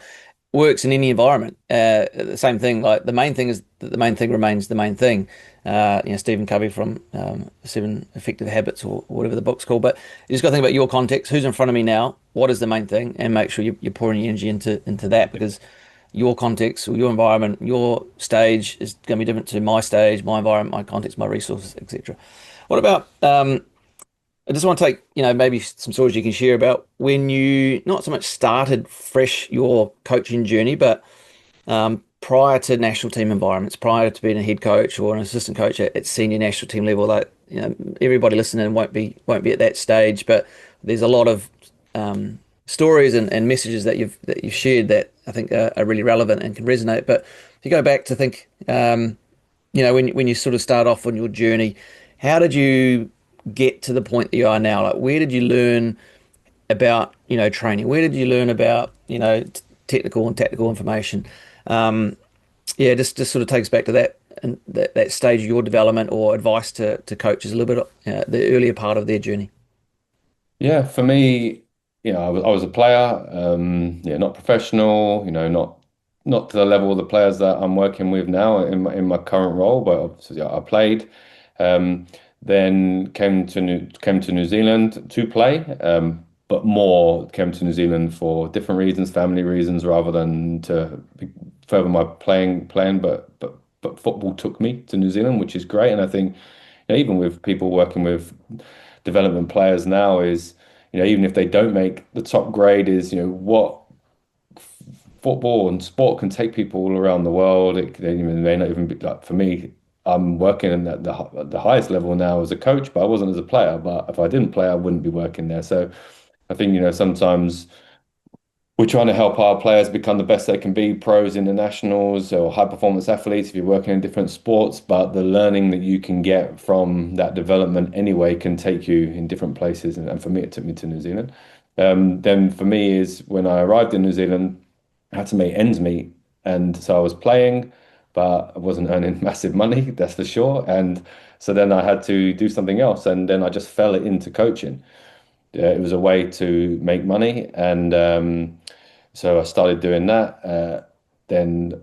works in any environment. The same thing. Like the main thing is that the main thing remains the main thing. Stephen Covey from Seven Effective Habits or whatever the book's called. But you just got to think about your context. Who's in front of me now? What is the main thing? And make sure you're pouring your energy into that because your context or your environment, your stage is going to be different to my stage, my environment, my context, my resources, etc. What about I just want to take, maybe some stories you can share about when you not so much started fresh your coaching journey, but prior to national team environments, prior to being a head coach or an assistant coach at senior national team level, like everybody listening won't be at that stage, but there's a lot of stories and messages that you've shared that I think are really relevant and can resonate. But if you go back to think, when you sort of start off on your journey, how did you get to the point that you are now? Like, where did you learn about, training? Where did you learn about, technical and tactical information? Just sort of takes back to that and that stage of your development or advice to coaches a little bit, the earlier part of their journey. Yeah, for me, I was a player, not professional, not to the level of the players that I'm working with now in my current role, but obviously I played. Then came to New Zealand to play, but more came to New Zealand for different reasons, family reasons, rather than to further my playing plan. But football took me to New Zealand, which is great. And I think even with people working with development players now is even if they don't make the top grade, is what football and sport can take people all around the world. They may not even be like for me. I'm working at the highest level now as a coach, but I wasn't as a player. But if I didn't play, I wouldn't be working there. So I think, sometimes we're trying to help our players become the best they can be, pros, internationals, or high performance athletes if you're working in different sports. But the learning that you can get from that development anyway can take you in different places. And for me, it took me to New Zealand. Then for me is when I arrived in New Zealand, I had to make ends meet. And so I was playing, but I wasn't earning massive money, that's for sure. And so then I had to do something else. And then I just fell into coaching. It was a way to make money. And so I started doing that. Then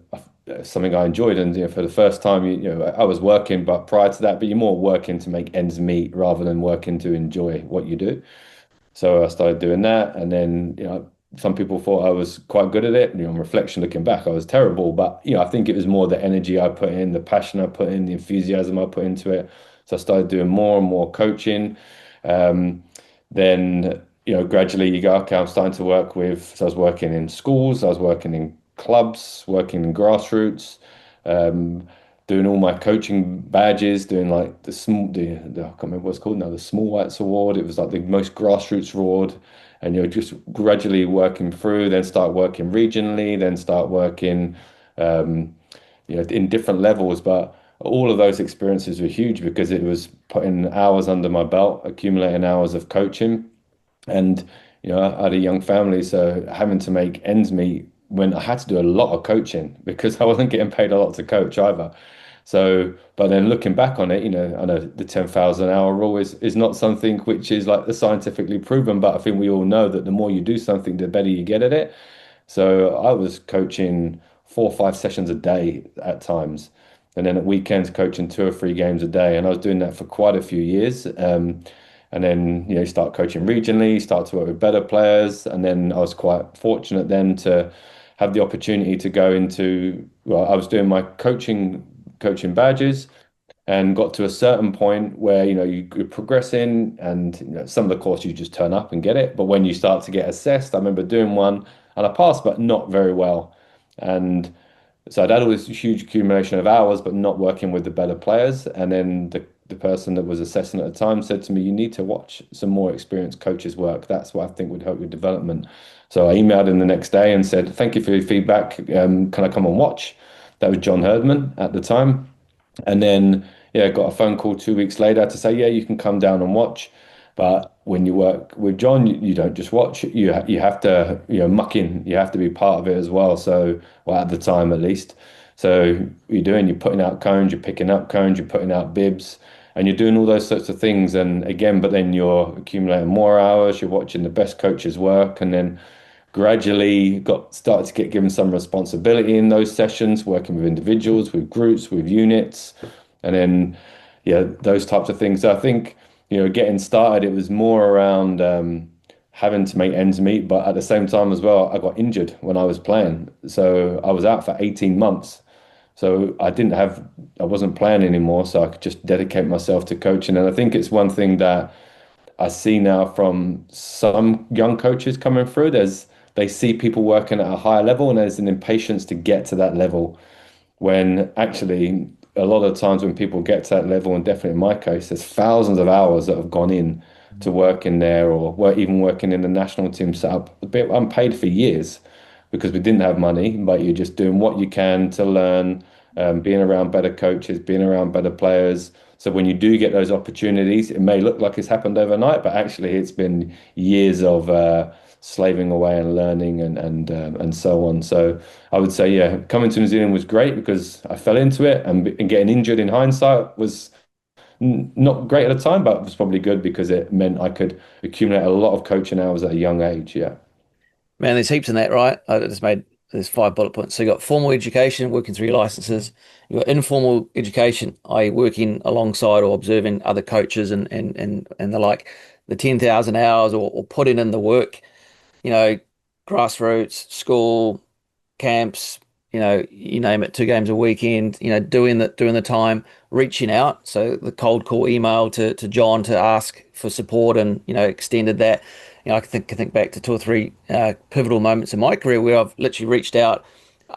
something I enjoyed. And for the first time, I was working, but prior to that, but you're more working to make ends meet rather than working to enjoy what you do. So I started doing that. And then, some people thought I was quite good at it. On reflection, looking back, I was terrible. But I think it was more the energy I put in, the passion I put in, the enthusiasm I put into it. So I started doing more and more coaching. Then gradually you go, okay, I'm starting to work with. So I was working in schools, I was working in clubs, working in grassroots, doing all my coaching badges, doing like the I can't remember what it's called now, the Small Whites Award. It was like the most grassroots award. And just gradually working through, then start working regionally, then start working, in different levels. But all of those experiences were huge because it was putting hours under my belt, accumulating hours of coaching. And, I had a young family, so having to make ends meet when I had to do a lot of coaching because I wasn't getting paid a lot to coach either. So, but then looking back on it, I know the 10,000 hour rule is not something which is like the scientifically proven, but I think we all know that the more you do something, the better you get at it. So I was coaching 4 or 5 sessions a day at times, and then at weekends coaching 2 or 3 games a day, and I was doing that for quite a few years. And then, start coaching regionally, start to work with better players. And then I was quite fortunate then to have the opportunity to go into, well, I was doing my coaching badges and got to a certain point where, you're progressing and some of the course you just turn up and get it. But when you start to get assessed, I remember doing one and I passed, but not very well. And so I'd had all this huge accumulation of hours, but not working with the better players. And then the person that was assessing at the time said to me, you need to watch some more experienced coaches work. That's what I think would help your development. So I emailed him the next day and said, thank you for your feedback. Can I come and watch? That was John Herdman at the time. And then, got a phone call 2 weeks later to say, yeah, you can come down and watch. But when you work with John, you don't just watch. You have to muck in. You have to be part of it as well. So, well, at the time at least. So you're putting out cones, you're picking up cones, you're putting out bibs, and you're doing all those sorts of things. And again, but then you're accumulating more hours. You're watching the best coaches work, and then gradually started to get given some responsibility in those sessions, working with individuals, with groups, with units, and then yeah, those types of things. So I think getting started, it was more around having to make ends meet, but at the same time as well, I got injured when I was playing, so I was out for 18 months. So I wasn't playing anymore, so I could just dedicate myself to coaching. And I think it's one thing that I see now from some young coaches coming through. They see people working at a higher level, and there's an impatience to get to that level. When actually, a lot of times when people get to that level, and definitely in my case, there's thousands of hours that have gone in to work in there, or even working in the national team setup, a bit unpaid for years because we didn't have money, but you're just doing what you can to learn, being around better coaches, being around better players. So when you do get those opportunities, it may look like it's happened overnight, but actually it's been years of slaving away and learning and so on. So I would say, yeah, coming to New Zealand was great because I fell into it, and getting injured in hindsight was not great at the time, but it was probably good because it meant I could accumulate a lot of coaching hours at a young age. Yeah. Man, there's heaps in that, right? I just made there's 5 bullet points. So you got formal education, working through your licenses. You got informal education, i.e. working alongside or observing other coaches and the like, the 10,000 hours or putting in the work, you know, grassroots, school, camps, you name it, 2 games a weekend, doing the time, reaching out. So the cold call email to John to ask for support and, extended that. I can think back to 2 or 3 pivotal moments in my career where I've literally reached out,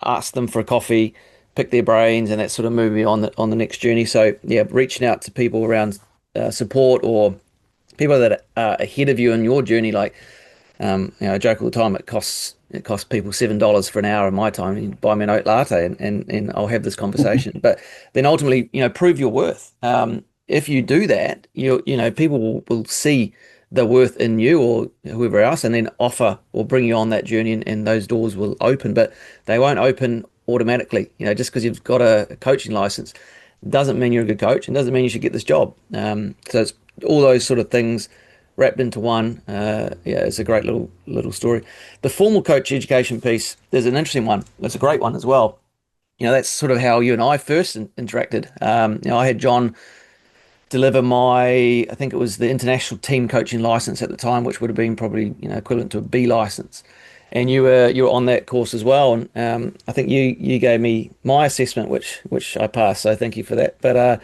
asked them for a coffee, picked their brains, and that sort of moved me on the next journey. So yeah, reaching out to people around support or people that are ahead of you in your journey, like I joke all the time. It costs people $7 for an hour of my time. You buy me an oat latte, and I'll have this conversation. But then ultimately, prove your worth. If you do that, people will see the worth in you or whoever else, and then offer or bring you on that journey, and those doors will open. But they won't open automatically. Just because you've got a coaching license doesn't mean you're a good coach, and doesn't mean you should get this job. So it's all those sort of things wrapped into one. Yeah, it's a great little story. The formal coach education piece is an interesting one. It's a great one as well. That's sort of how you and I first interacted. I had John deliver I think it was the international team coaching license at the time, which would have been probably equivalent to a B license. And you were on that course as well. And I think you gave me my assessment, which I passed. So thank you for that. But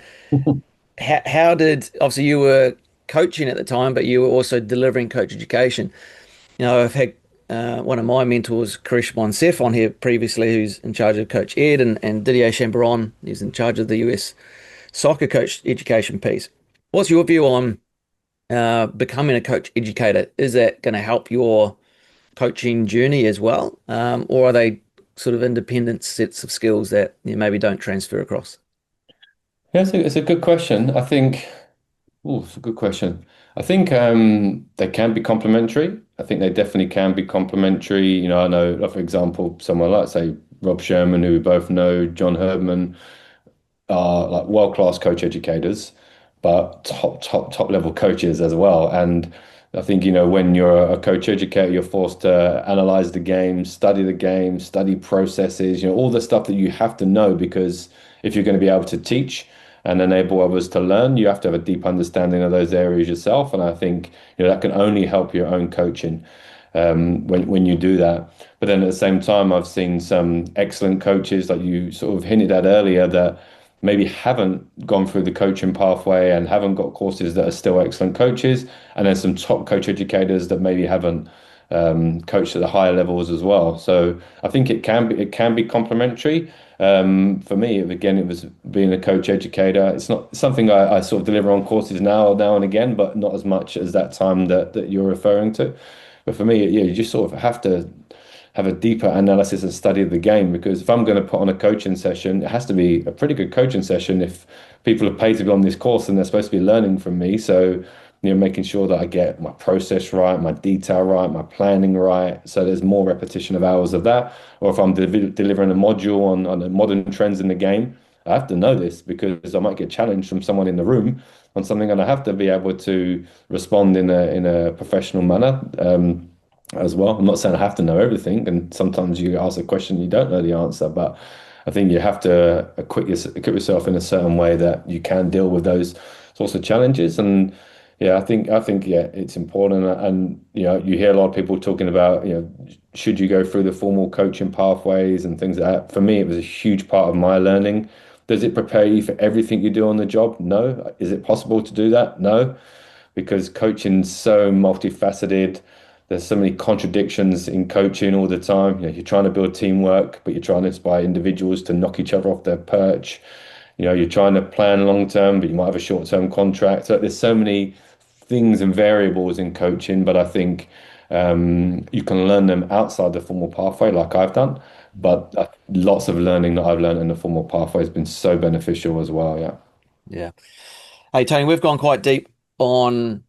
how did obviously you were coaching at the time, but you were also delivering coach education. I've had one of my mentors, Krish Monsef, on here previously, who's in charge of Coach Ed, and Didier Chamberon, who's in charge of the US soccer coach education piece. What's your view on becoming a coach educator? Is that going to help your coaching journey as well? Or are they sort of independent sets of skills that you maybe don't transfer across? Yeah, it's a good question. I think, oh, it's a good question. I think they can be complementary. I think they definitely can be complementary. I know, like, for example, someone like, say, Rob Sherman, who we both know, John Herdman, are like world-class coach educators, but top level coaches as well. And I think, when you're a coach educator, you're forced to analyze the game, study processes, all the stuff that you have to know, because if you're going to be able to teach and enable others to learn, you have to have a deep understanding of those areas yourself. And I think, that can only help your own coaching when you do that. But then at the same time, I've seen some excellent coaches, like you sort of hinted at earlier, that maybe haven't gone through the coaching pathway and haven't got courses that are still excellent coaches. And then some top coach educators that maybe haven't coached at the higher levels as well. So I think it can be complementary. For me, again, it was being a coach educator. It's not something I sort of deliver on courses now and again, but not as much as that time that you're referring to. But for me, yeah, you just sort of have to have a deeper analysis and study of the game, because if I'm going to put on a coaching session, it has to be a pretty good coaching session if people have paid to be on this course and they're supposed to be learning from me. So making sure that I get my process right, my detail right, my planning right. So there's more repetition of hours of that. Or if I'm delivering a module on the modern trends in the game, I have to know this because I might get challenged from someone in the room on something, and I have to be able to respond in a professional manner. As well. I'm not saying I have to know everything, and sometimes you ask a question you don't know the answer, but I think you have to equip yourself in a certain way that you can deal with those sorts of challenges. And yeah, I think yeah, it's important. And you hear a lot of people talking about should you go through the formal coaching pathways and things like that. For me, it was a huge part of my learning. Does it prepare you for everything you do on the job? No. Is it possible to do that? No, because coaching's so multifaceted. There's so many contradictions in coaching all the time. You're trying to build teamwork, but you're trying to inspire individuals to knock each other off their perch. You're trying to plan long term, but you might have a short term contract. So there's so many things and variables in coaching, but I think you can learn them outside the formal pathway, like I've done. But lots of learning that I've learned in the formal pathway has been so beneficial as well. Yeah. Yeah. Hey, Tony, we've gone quite deep on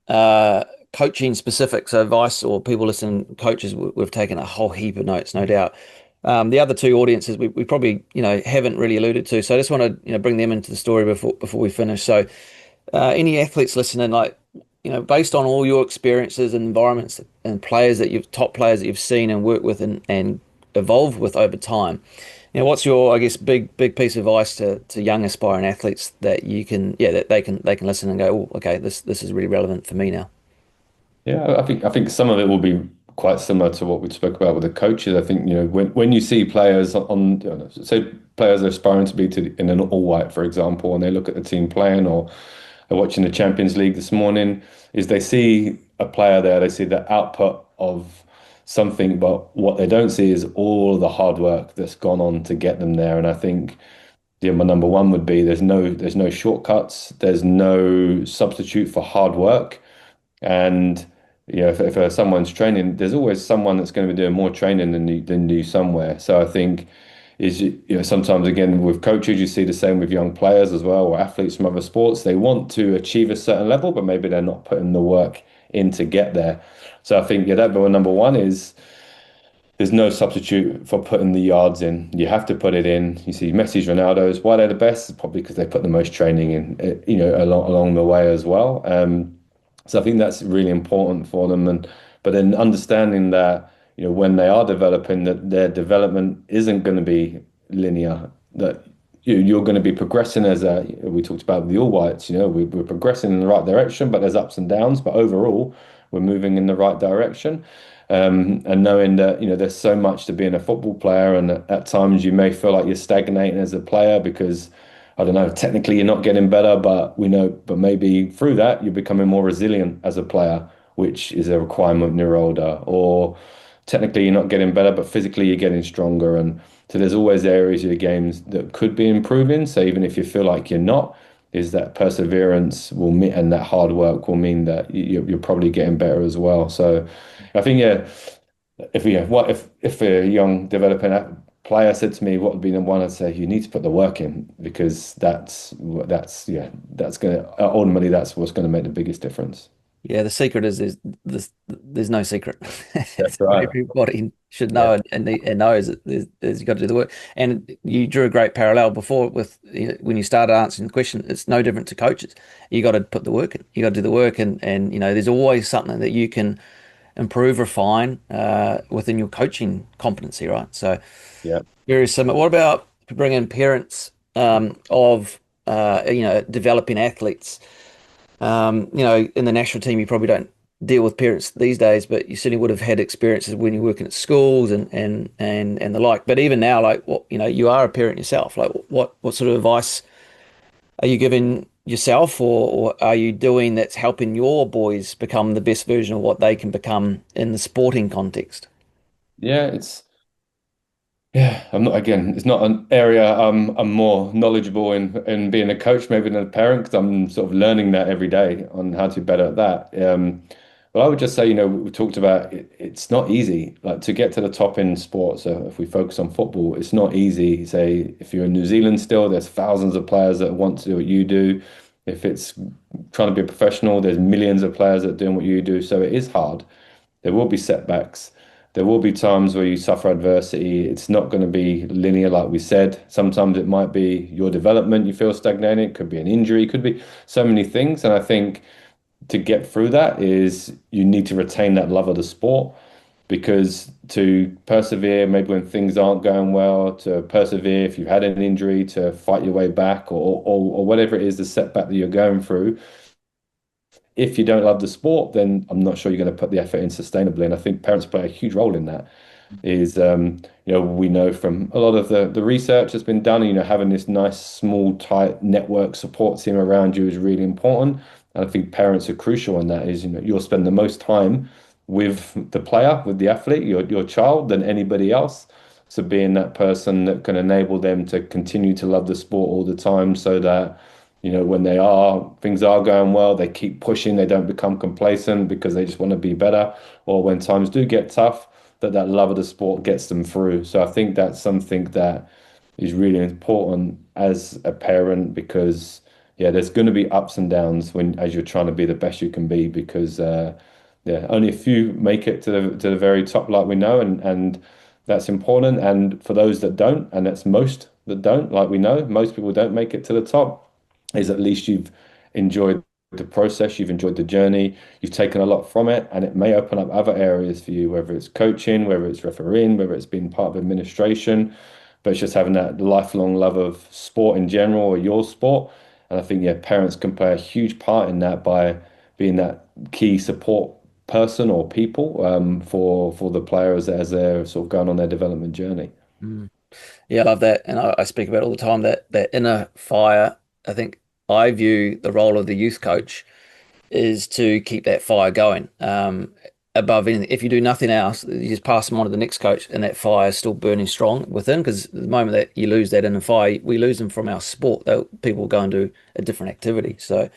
coaching specifics, so advice or people listening, coaches. We've taken a whole heap of notes, no doubt. The other two audiences we probably haven't really alluded to, so I just want to bring them into the story before we finish. So, any athletes listening, like based on all your experiences and environments and top players that you've seen and worked with and evolved with over time. What's your, I guess, big piece of advice to young aspiring athletes that that they can listen and go, oh, okay, this is really relevant for me now. Yeah, I think some of it will be quite similar to what we spoke about with the coaches. I think when you see players on say players are aspiring to be in an all white, for example, and they look at the team playing, or they're watching the Champions League this morning, is they see a player there, they see the output of something, but what they don't see is all the hard work that's gone on to get them there. And I think my number one would be there's no shortcuts, there's no substitute for hard work. And if someone's training, there's always someone that's going to be doing more training than you somewhere. So I think sometimes again with coaches you see the same with young players as well, or athletes from other sports. They want to achieve a certain level, but maybe they're not putting the work in to get there. So I think that number one is there's no substitute for putting the yards in. You have to put it in. You see Messi's, Ronaldo's, why they're the best is probably because they put the most training in, along the way as well. So I think that's really important for them. But then understanding that, when they are developing, that their development isn't going to be linear, that you're going to be progressing we talked about the All Whites, we're progressing in the right direction, but there's ups and downs. But overall, we're moving in the right direction. And knowing that, there's so much to being a football player, and at times you may feel like you're stagnating as a player because, I don't know, technically you're not getting better, but maybe through that you're becoming more resilient as a player, which is a requirement when you're older. Or technically you're not getting better, but physically you're getting stronger. And so there's always areas of the games that could be improving. So even if you feel like you're not, is that perseverance and that hard work will mean that you're probably getting better as well. So I think, yeah, if a young developing player said to me, what would be the one, I'd say you need to put the work in, because that's gonna ultimately that's what's going to make the biggest difference. Yeah, the secret is there's no secret. That's right. Everybody should Yeah. know and knows that there's you got to do the work. And you drew a great parallel before with when you started answering the question. It's no different to coaches. You got to put the work in. You got to do the work, and there's always something that you can improve, refine within your coaching competency, right? So Yeah. very similar. What about bringing parents of developing athletes? In the national team, you probably don't deal with parents these days, but you certainly would have had experiences when you're working at schools and the like. But even now, like you are a parent yourself. Like what sort of advice are you giving yourself, or are you doing that's helping your boys become the best version of what they can become in the sporting context? Yeah, I'm not, again, it's not an area I'm more knowledgeable in being a coach maybe than a parent, because I'm sort of learning that every day on how to be better at that. But I would just say, we talked about it's not easy, like to get to the top in sports. So if we focus on football, it's not easy. Say if you're in New Zealand still, there's thousands of players that want to do what you do. If it's trying to be a professional, there's millions of players that are doing what you do. So it is hard. There will be setbacks. There will be times where you suffer adversity. It's not going to be linear, like we said. Sometimes it might be your development, you feel stagnated. It could be an injury, it could be so many things. And I think to get through that is you need to retain that love of the sport, because to persevere, maybe when things aren't going well, to persevere if you've had an injury, to fight your way back, or whatever it is, the setback that you're going through, if you don't love the sport, then I'm not sure you're going to put the effort in sustainably. And I think parents play a huge role in that. Is we know from a lot of the research that's been done, having this nice, small, tight network support team around you is really important. And I think parents are crucial in that. Is you'll spend the most time with the player, with the athlete, your child, than anybody else. So being that person that can enable them to continue to love the sport all the time, so that when things are going well, they keep pushing, they don't become complacent because they just want to be better. Or when times do get tough, that love of the sport gets them through. So I think that's something that is really important as a parent, because yeah, there's going to be ups and downs as you're trying to be the best you can be, because yeah, only a few make it to the very top, like we know, and that's important. And for those that don't, and that's most that don't, like we know, most people don't make it to the top, is at least you've enjoyed the process, you've enjoyed the journey, you've taken a lot from it, and it may open up other areas for you, whether it's coaching, whether it's refereeing, whether it's being part of administration, but it's just having that lifelong love of sport in general, or your sport. And I think, yeah, parents can play a huge part in that by being that key support person or people for the players as they're sort of going on their development journey. Mm. Yeah, I love that. And I speak about it all the time, that inner fire. I think I view the role of the youth coach is to keep that fire going. Above anything, if you do nothing else, you just pass them on to the next coach, and that fire is still burning strong within. Because the moment that you lose that inner fire, we lose them from our sport. People go and do a different activity. So,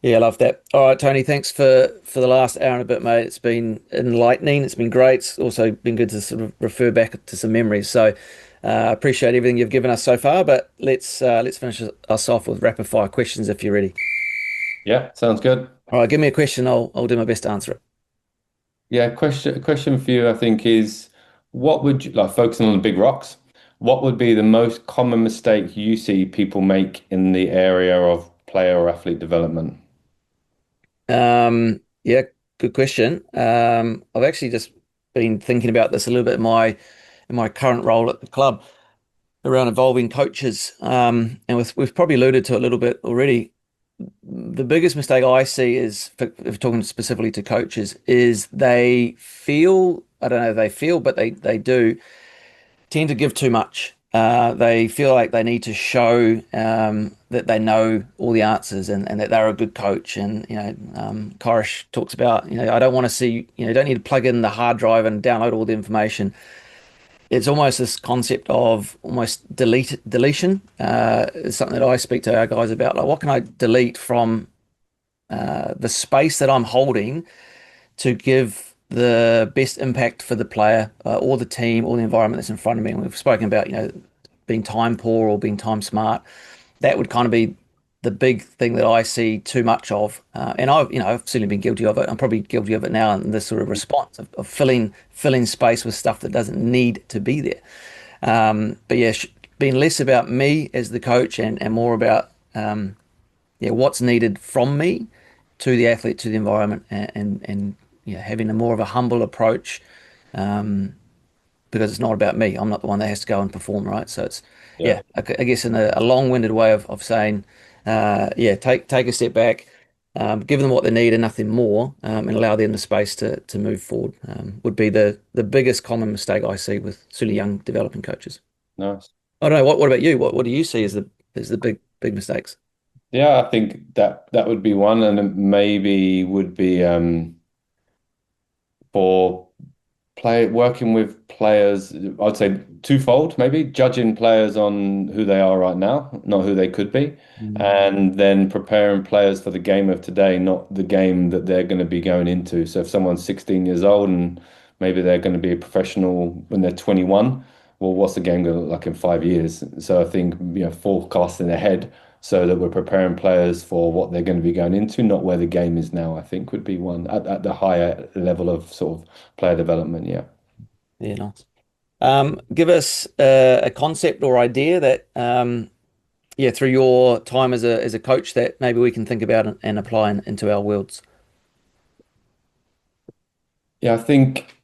yeah, I love that. All right, Tony, thanks for the last hour and a bit, mate. It's been enlightening. It's been great. It's also been good to sort of refer back to some memories. So, appreciate everything you've given us so far. But let's finish us off with rapid fire questions if you're ready. Yeah, sounds good. All right, give me a question. I'll do my best to answer it. Yeah, question for you, I think, is what would you like, focusing on the big rocks? What would be the most common mistake you see people make in the area of player or athlete development? Yeah, good question. I've actually just been thinking about this a little bit in my current role at the club around involving coaches. And we've probably alluded to it a little bit already. The biggest mistake I see is, if talking specifically to coaches, is they feel, I don't know if they feel, but they do tend to give too much. They feel like they need to show that they know all the answers, and that they're a good coach. And Korish talks about, I don't want to see, you don't need to plug in the hard drive and download all the information. It's almost this concept of almost deletion. It's something that I speak to our guys about. Like, what can I delete from the space that I'm holding to give the best impact for the player, or the team, or the environment that's in front of me? And we've spoken about, being time poor or being time smart. That would kind of be the big thing that I see too much of. And I've certainly been guilty of it. I'm probably guilty of it now in this sort of response of filling space with stuff that doesn't need to be there. But yeah, being less about me as the coach, and more about what's needed from me to the athlete, to the environment, and having a more of a humble approach, because it's not about me. I'm not the one that has to go and perform, right? So it's, Yeah. yeah, I guess in a long-winded way of saying, take a step back, give them what they need and nothing more, and allow them the space to move forward. Would be the biggest common mistake I see with certainly young developing coaches. Nice. I don't know. What about you? What do you see as the big mistakes? Yeah, I think that would be one, and it maybe would be for working with players, I'd say twofold, maybe judging players on who they are right now, not who they could be, Mm. and then preparing players for the game of today, not the game that they're going to be going into. So if someone's 16 years old and maybe they're going to be a professional when they're 21, well, what's the game going to look like in 5 years? So I think, forecasting ahead so that we're preparing players for what they're going to be going into, not where the game is now, I think would be one at the higher level of sort of player development. Yeah. Yeah, nice. Give us a concept or idea that yeah, through your time as a coach that maybe we can think about and apply into our worlds. Yeah, I think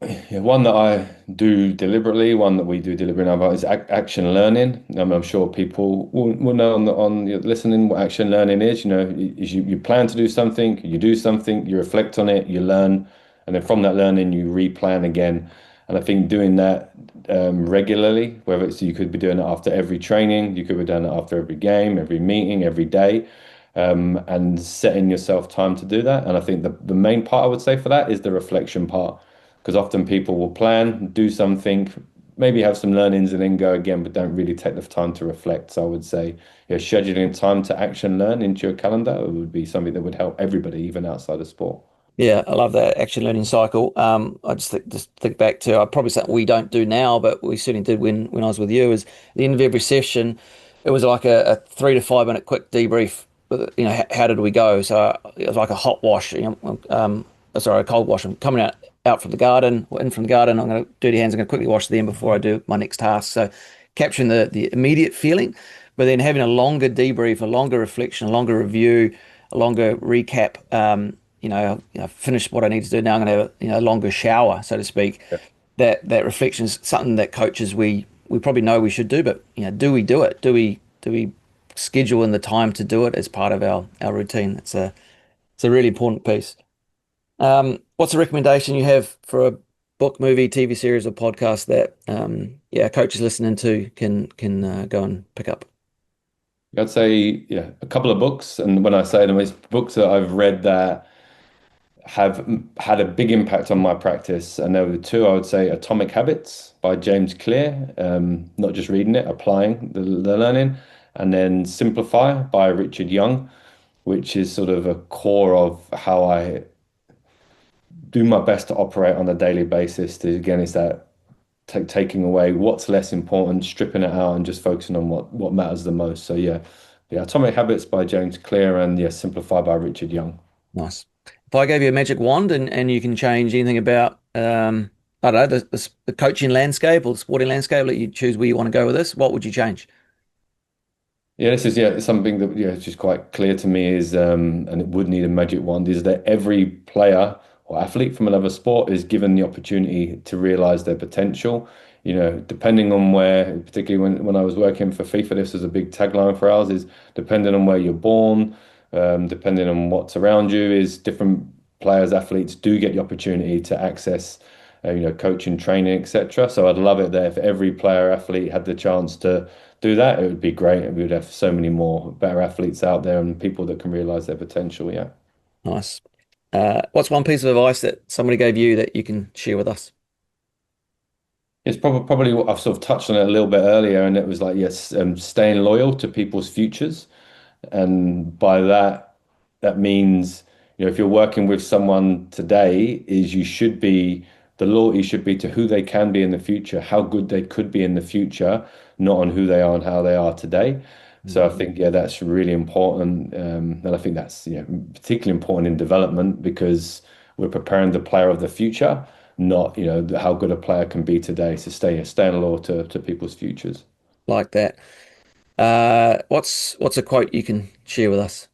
yeah, one that I do deliberately, one that we do deliberately about is action learning. I'm sure people will know on listening what action learning is. You know, is you plan to do something, you do something, you reflect on it, you learn, and then from that learning you replan again. And I think doing that regularly, whether it's you could be doing it after every training, you could be doing it after every game, every meeting, every day, and setting yourself time to do that. And I think the main part I would say for that is the reflection part, because often people will plan, do something, maybe have some learnings and then go again, but don't really take the time to reflect. So I would say, scheduling time to action learn into your calendar would be something that would help everybody, even outside of sport. Yeah, I love that action learning cycle. I just think back to probably something we don't do now, but we certainly did when I was with you. Is at the end of every session, it was like a 3 to 5 minute quick debrief. You know, how did we go? So it was like a hot wash. Sorry, a cold wash. I'm coming out from the garden, or in from the garden. I'm going to dirty hands. I'm going to quickly wash them before I do my next task. So capturing the immediate feeling, but then having a longer debrief, a longer reflection, a longer review, a longer recap. Finish what I need to do. Now I'm going to have a longer shower, so to speak. Yeah. That reflection is something that coaches we probably know we should do, but do we do it? Do we schedule in the time to do it as part of our routine? It's a really important piece. What's a recommendation you have for a book, movie, TV series, or podcast that coaches listening to can go and pick up? I'd say, yeah, a couple of books. And when I say them, it's books that I've read that have had a big impact on my practice. And there were two, I would say, Atomic Habits by James Clear, not just reading it, applying the learning, and then Simplify by Richard Young, which is sort of a core of how I do my best to operate on a daily basis. Again, it's that taking away what's less important, stripping it out, and just focusing on what matters the most. So yeah, Atomic Habits by James Clear, and yeah, Simplify by Richard Young. Nice. If I gave you a magic wand and you can change anything about, I don't know, the coaching landscape or the sporting landscape, let you choose where you want to go with this, what would you change? Yeah, this is something that it's just quite clear to me is and it would need a magic wand, is that every player or athlete from another sport is given the opportunity to realize their potential. You know, depending on where, particularly when I was working for FIFA, this was a big tagline for ours, is depending on where you're born, depending on what's around you, is different players, athletes do get the opportunity to access coaching, training, etc. So I'd love it that if every player athlete had the chance to do that, it would be great. We would have so many more better athletes out there and people that can realize their potential. Yeah. Nice. What's one piece of advice that somebody gave you that you can share with us? It's probably what I've sort of touched on it a little bit earlier, and it was like, yes, staying loyal to people's futures. And by that, that means, if you're working with someone today, is the loyalty should be to who they can be in the future, how good they could be in the future, not on who they are and how they are today. So I think, yeah, that's really important. And I think that's, particularly important in development because we're preparing the player of the future, not, how good a player can be today. So staying loyal to people's futures. Like that. What's a quote you can share with us?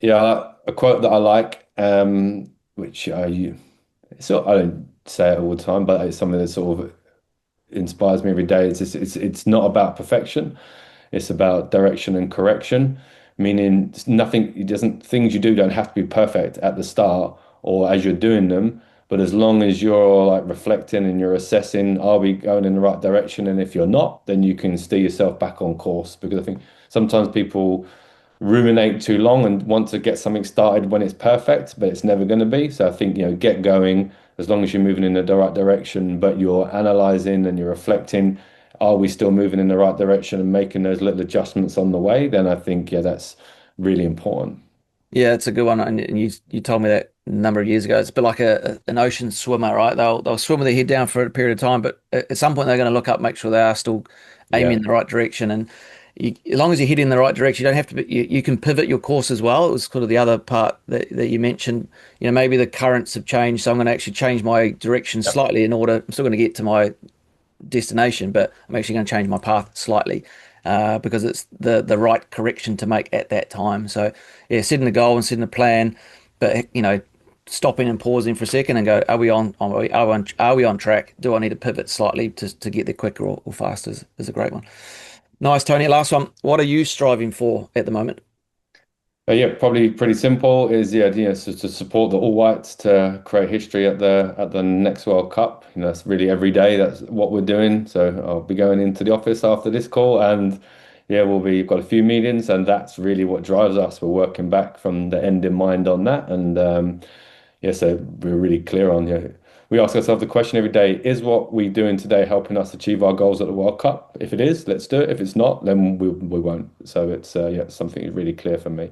Yeah, a quote that I like, which I don't say it all the time, but it's something that sort of inspires me every day. It's not about perfection. It's about direction and correction, meaning it doesn't, things you do don't have to be perfect at the start or as you're doing them. But as long as you're like reflecting and you're assessing, are we going in the right direction? And if you're not, then you can steer yourself back on course. Because I think sometimes people ruminate too long and want to get something started when it's perfect, but it's never going to be. So I think, get going as long as you're moving in the right direction, but you're analyzing and you're reflecting, are we still moving in the right direction and making those little adjustments on the way? Then I think, yeah, that's really important. Yeah, it's a good one. And you told me that a number of years ago. It's a bit like an ocean swimmer, right? They'll swim with their head down for a period of time, but at some point they're going to look up, make sure they are still aiming Yeah. in the right direction. And as long as you're heading in the right direction, you don't have to be, you can pivot your course as well. It was kind of the other part that you mentioned. Maybe the currents have changed, so I'm going to actually change my direction slightly in order. I'm still going to get to my destination, but I'm actually going to change my path slightly because it's the right correction to make at that time. So yeah, setting a goal and setting a plan, but stopping and pausing for a second and go, are we on track? Do I need to pivot slightly to get there quicker or faster is a great one. Nice, Tony. Last one. What are you striving for at the moment? Yeah, probably pretty simple. So to support the All Whites to create history at the next World Cup. That's really every day. That's what we're doing. So I'll be going into the office after this call, and yeah, we've got a few meetings, and that's really what drives us. We're working back from the end in mind on that, and so we're really clear on we ask ourselves the question every day: is what we're doing today helping us achieve our goals at the World Cup? If it is, let's do it. If it's not, then we won't. So it's something that's really clear for me.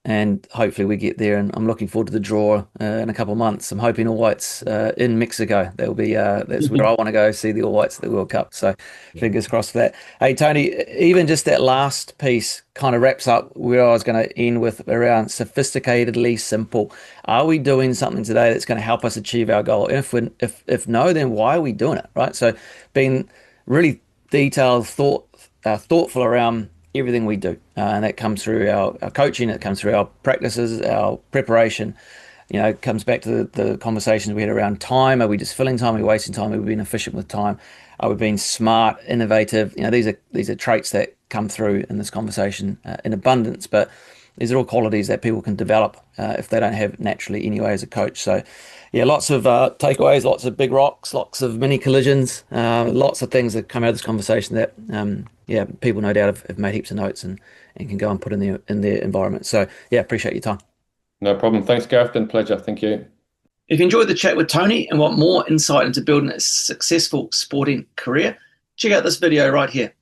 And hopefully we get there. And I'm looking forward to the draw in a couple of months. I'm hoping All Whites in Mexico. That'll be that's where I want to go see the All Whites at the World Cup. So fingers crossed for that. Hey Tony, even just that last piece kind of wraps up where I was going to end with around sophisticatedly simple. Are we doing something today that's going to help us achieve our goal? If no, then why are we doing it? Right. So being really detailed, thoughtful around everything we do, and that comes through our coaching, it comes through our practices, our preparation. It comes back to the conversations we had around time. Are we just filling time? Are we wasting time? Are we being efficient with time? Are we being smart, innovative? These are traits that come through in this conversation in abundance, but these are all qualities that people can develop if they don't have naturally anyway as a coach. So yeah, lots of takeaways, lots of big rocks, lots of mini collisions, lots of things that come out of this conversation that people no doubt have made heaps of notes and can go and put in their environment. So yeah, appreciate your time. No problem. Thanks, Gareth. Been a pleasure. Thank you. If you enjoyed the chat with Tony and want more insight into building a successful sporting career, check out this video right here.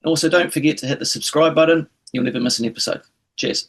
Also, don't forget to hit the subscribe button. You'll never miss an episode. Cheers.